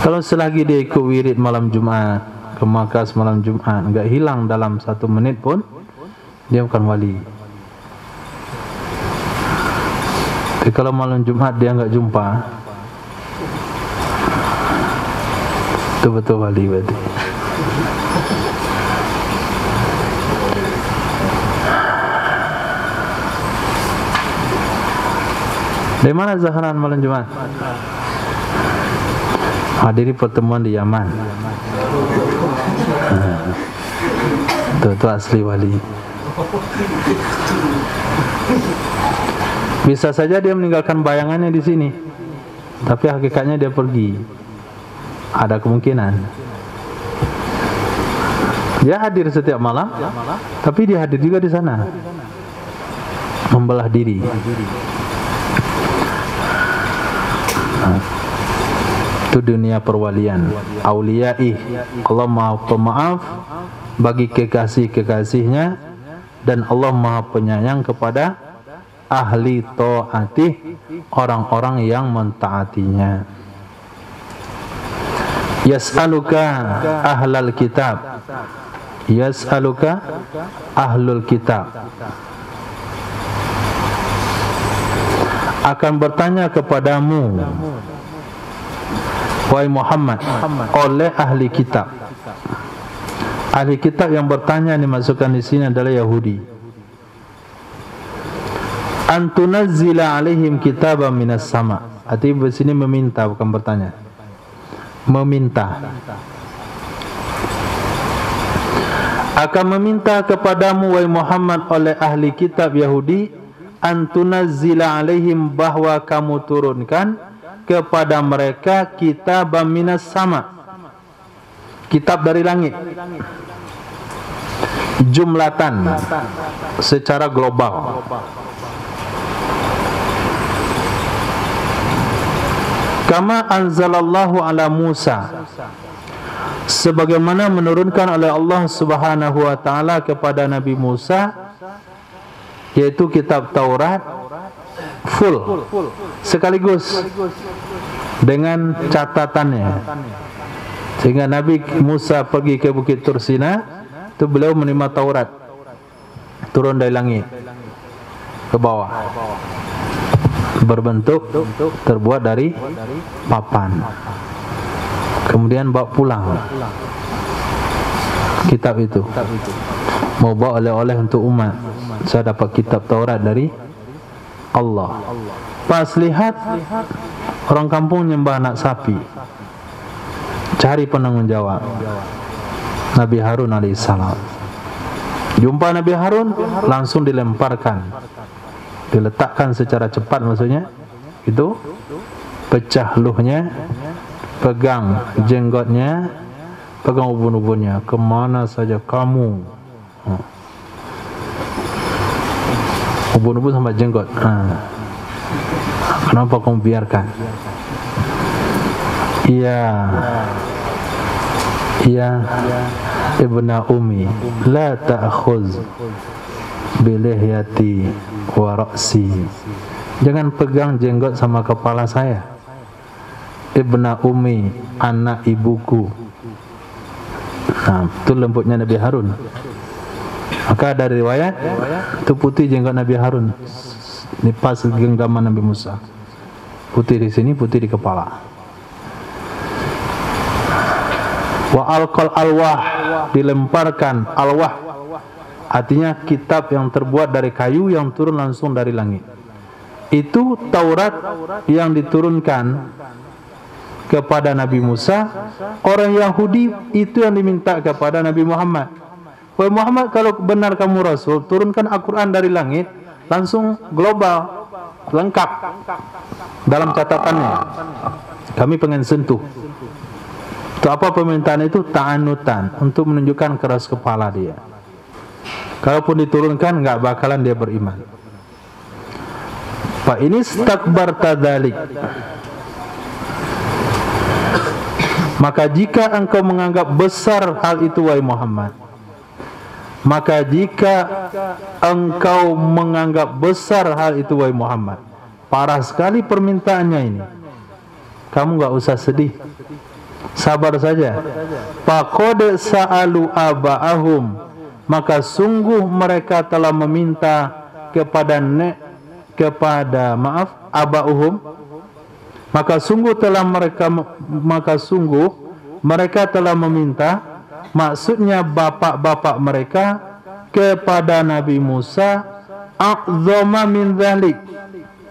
Kalau selagi dia ikut wirid malam Jumat, ke markas malam Jumat, enggak hilang dalam 1 menit pun, dia bukan wali. Tapi kalau malam Jumat dia enggak jumpa, itu betul wali berarti. Dari mana Zahran malam Jumat? Hadiri pertemuan di Yaman. Itu asli wali. Bisa saja dia meninggalkan bayangannya di sini, tapi hakikatnya dia pergi. Ada kemungkinan. Dia hadir setiap malam, tapi dia hadir juga di sana, membelah diri. Itu dunia perwalian. Auliyai, Allah Maha Pemaaf bagi kekasih-kekasihnya, dan Allah Maha Penyayang kepada ahli taatih, orang-orang yang mentaatinya. Yas'aluka ahlal kitab, yas'aluka ahlul kitab, akan bertanya kepadamu wahai Muhammad oleh ahli kitab. Ahli kitab yang bertanya dimasukkan di sini adalah Yahudi. Antunazzila alaihim kitaban minas sama. Artinya di sini meminta, bukan bertanya. Meminta. Akan meminta kepadamu wahai Muhammad oleh ahli kitab Yahudi, antunazzila alaihim, bahwa kamu turunkan kepada mereka kitaban minas sama, kitab dari langit, jumlatan, secara global. Kama anzalallahu ala Musa, sebagaimana menurunkan oleh Allah Subhanahu wa taala kepada Nabi Musa, yaitu kitab Taurat full sekaligus dengan catatannya, sehingga Nabi Musa pergi ke Bukit Tursina, itu beliau menerima Taurat turun dari langit ke bawah, berbentuk terbuat dari papan, kemudian bawa pulang kitab itu, mau bawa oleh-oleh untuk umat. Saya dapat kitab Taurat dari Allah. Pas lihat orang kampung nyembah anak sapi, cari penanggung jawab. Nabi Harun alaihissalam. Jumpa Nabi Harun, langsung dilemparkan, diletakkan secara cepat, maksudnya itu pecah luhnya, pegang jenggotnya, pegang ubun-ubunnya, kemana saja kamu. Ubun-ubun sama jenggot. Kenapa kamu biarkan? Iya ibna ummi, la ta'khuz bilihyati wa ra'si. Jangan pegang jenggot sama kepala saya. Ibna ummi, anak ibuku. Nah, itu lembutnya Nabi Harun. Maka dari riwayat itu putih jenggot Nabi Harun, ini pas genggaman Nabi Musa. Putih di sini, putih di kepala. Wa alqal alwah, dilemparkan alwah, artinya kitab yang terbuat dari kayu yang turun langsung dari langit. Itu Taurat yang diturunkan kepada Nabi Musa. Orang Yahudi itu yang diminta kepada Nabi Muhammad. Wahai Muhammad, kalau benar kamu Rasul, turunkan Al-Quran dari langit, langsung global, lengkap dalam catatannya. Kami pengen sentuh. Itu apa permintaan itu? Ta'anutan, untuk menunjukkan keras kepala dia. Kalaupun diturunkan, nggak bakalan dia beriman. Fa ini istakbarta dzalik, maka jika engkau menganggap besar hal itu wahai Muhammad, maka jika engkau menganggap besar hal itu wahai Muhammad, parah sekali permintaannya ini, kamu nggak usah sedih, sabar saja. Faqad sa'alu aba'ahum, maka sungguh mereka telah meminta kepada aba'uhum, maka sungguh mereka telah meminta, maksudnya bapak-bapak mereka, kepada Nabi Musa, a'zama min dzalik,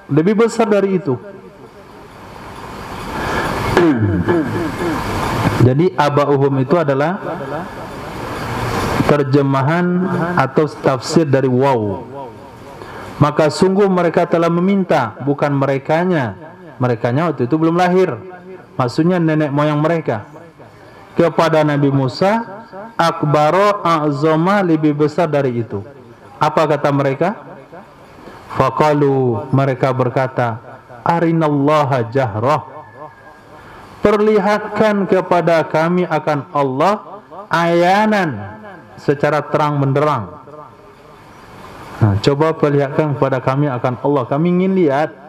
lebih besar dari itu. Jadi aba'uhum itu adalah terjemahan atau tafsir dari waw. Maka sungguh mereka telah meminta, bukan merekanya. Merekanya waktu itu belum lahir, maksudnya nenek moyang mereka, kepada Nabi Musa, akbaro a'zama, lebih besar dari itu. Apa kata mereka? Faqalu, mereka berkata, arinallaha jahrah, perlihatkan kepada kami akan Allah ayanan, secara terang benderang. Nah, coba perlihatkan kepada kami akan Allah, kami ingin lihat.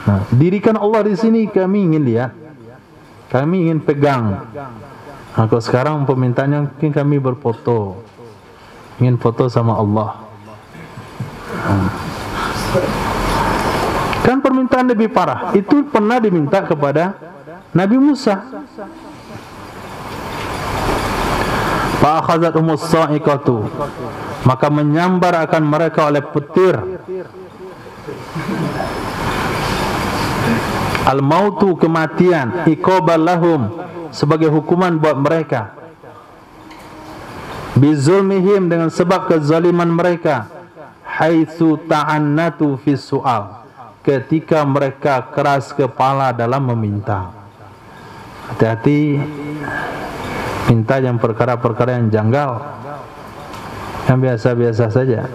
Nah, dirikan Allah di sini, kami ingin lihat, kami ingin pegang. Nah, kalau sekarang permintaannya mungkin kami berfoto, ingin foto sama Allah. Kan permintaan lebih parah. Itu pernah diminta kepada Nabi Musa. Fa akhadhathumus sa'iqatu, maka menyambar akan mereka oleh petir. Al-mautu, kematian, iqaban lahum, sebagai hukuman buat mereka. Bizulmihim, dengan sebab kezaliman mereka. Haitsu ta'annatu fi su'al, ketika mereka keras kepala dalam meminta. Hati-hati, minta yang perkara-perkara yang janggal, yang biasa-biasa saja.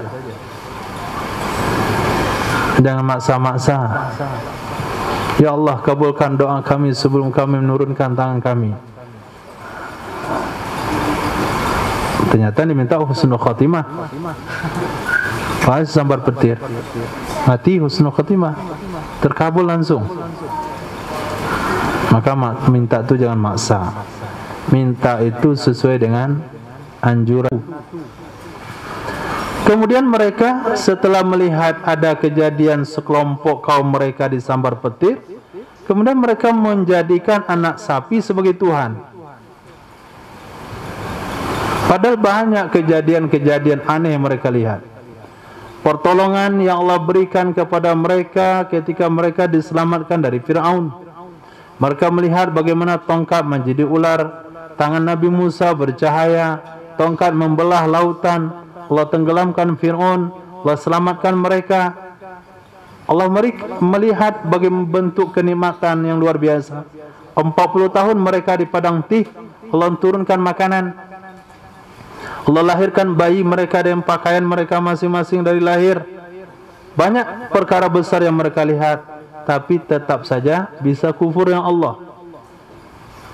Jangan maksa-maksa. Ya Allah, kabulkan doa kami sebelum kami menurunkan tangan kami. Ternyata diminta husnul khatimah. Pas sambar petir, mati husnul khatimah, terkabul langsung. Maka minta itu jangan maksa. Minta itu sesuai dengan anjuran. Kemudian mereka setelah melihat ada kejadian sekelompok kaum mereka disambar petir, kemudian mereka menjadikan anak sapi sebagai Tuhan. Padahal banyak kejadian-kejadian aneh yang mereka lihat. pertolongan yang Allah berikan kepada mereka ketika mereka diselamatkan dari Fir'aun. Mereka melihat bagaimana tongkat menjadi ular, tangan Nabi Musa bercahaya, tongkat membelah lautan, Allah tenggelamkan Fir'aun, Allah selamatkan mereka. Allah melihat bagaimana bentuk kenikmatan yang luar biasa. 40 tahun mereka di padang Tih, Allah turunkan makanan, Allah lahirkan bayi mereka dan pakaian mereka masing-masing dari lahir. Banyak perkara besar yang mereka lihat, tapi tetap saja bisa kufur yang Allah.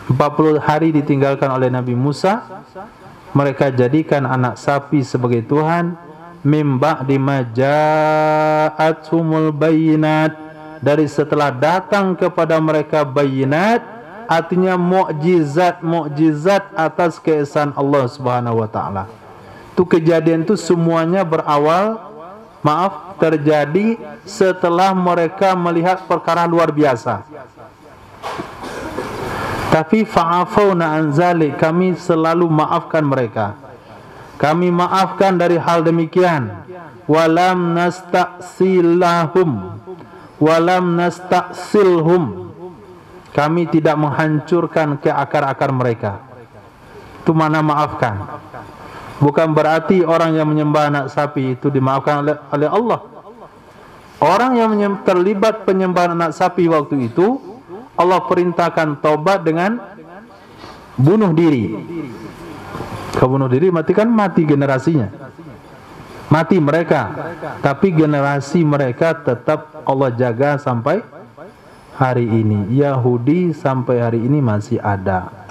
40 hari ditinggalkan oleh Nabi Musa, mereka jadikan anak sapi sebagai Tuhan. Mim ba'di ma ja'athumul bayyinat, dari setelah datang kepada mereka bayinat, artinya mukjizat atas keesaan Allah Subhanahu wa taala. Itu kejadian itu semuanya terjadi setelah mereka melihat perkara luar biasa. Tapi fa'afawna an zalik, kami selalu maafkan mereka. Kami maafkan dari hal demikian. Walam nasta'silhum, kami tidak menghancurkan ke akar-akar mereka. Itu mana maafkan. Bukan berarti orang yang menyembah anak sapi itu dimaafkan oleh Allah. Orang yang terlibat penyembahan anak sapi waktu itu, Allah perintahkan taubat dengan bunuh diri. Bunuh diri matikan, mati generasinya, mati mereka, tapi generasi mereka tetap Allah jaga sampai hari ini. Yahudi sampai hari ini masih ada.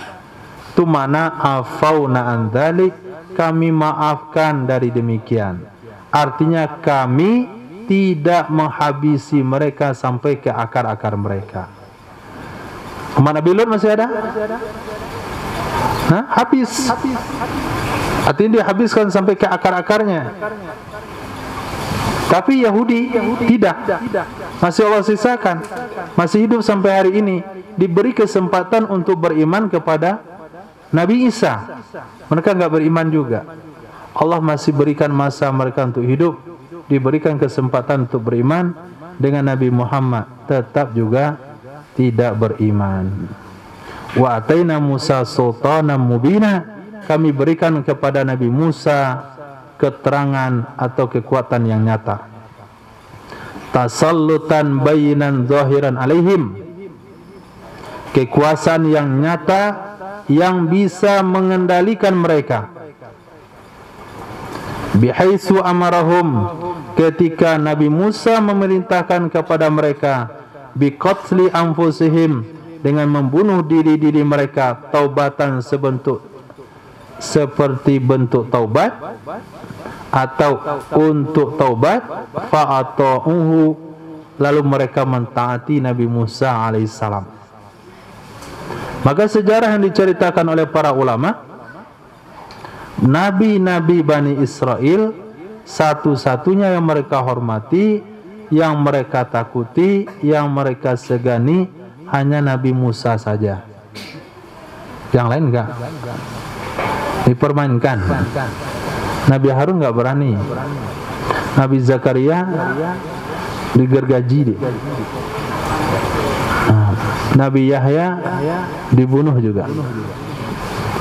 Itu mana afauna an dzalik, kami maafkan dari demikian. Artinya kami tidak menghabisi mereka sampai ke akar-akar mereka. Umat Nabi Lut masih ada? Habis. Artinya dia habiskan sampai ke akar-akarnya. Tapi Yahudi tidak. Masih Allah sisakan. Masih hidup sampai hari ini. Diberi kesempatan untuk beriman kepada Nabi Isa. Mereka enggak beriman juga. Allah masih berikan masa mereka untuk hidup. Diberikan kesempatan untuk beriman dengan Nabi Muhammad. Tetap juga tidak beriman. Wa ataina Musa sultanan mubina, kami berikan kepada Nabi Musa keterangan atau kekuatan yang nyata. Tasallutan bayinan zahiran alaihim, kekuasaan yang nyata yang bisa mengendalikan mereka. Bihaitsu amarahum, ketika Nabi Musa memerintahkan kepada mereka biqatli anfusihim, dengan membunuh diri-diri mereka, taubatan seperti bentuk taubat atau untuk taubat, fa'ata'uhu, lalu mereka mentaati Nabi Musa alaihissalam. Maka sejarah yang diceritakan oleh para ulama, nabi-nabi Bani Israel satu-satunya yang mereka hormati, yang mereka takuti, yang mereka segani hanya Nabi Musa saja. Yang lain enggak. Dipermainkan. Nabi Harun enggak berani. Nabi Zakaria digergaji dia. Nabi Yahya dibunuh juga.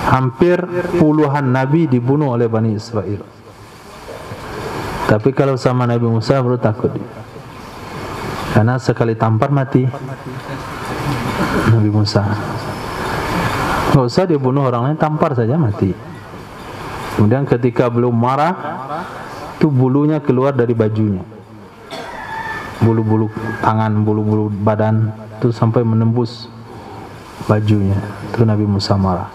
Hampir puluhan nabi dibunuh oleh Bani Israel. Tapi kalau sama Nabi Musa baru takut dia. Karena sekali tampar mati Nabi Musa. Nggak usah dia bunuh orang lain, tampar saja mati. Kemudian ketika belum marah, itu bulunya keluar dari bajunya. Bulu-bulu tangan, bulu-bulu badan itu sampai menembus bajunya. Itu Nabi Musa marah.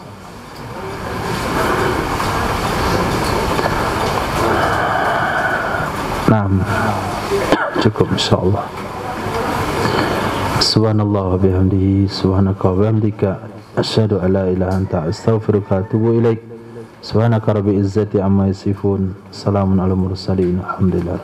Nah, cukup insyaallah. Subhanallah wa bihamdihi, subhanaka wa bihamdika, asyhadu an la ilaha anta astaghfiruka wa atubu ilaik. Subhanaka rabbil izzati amma yasifun, salamun alal mursalin, alhamdulillah.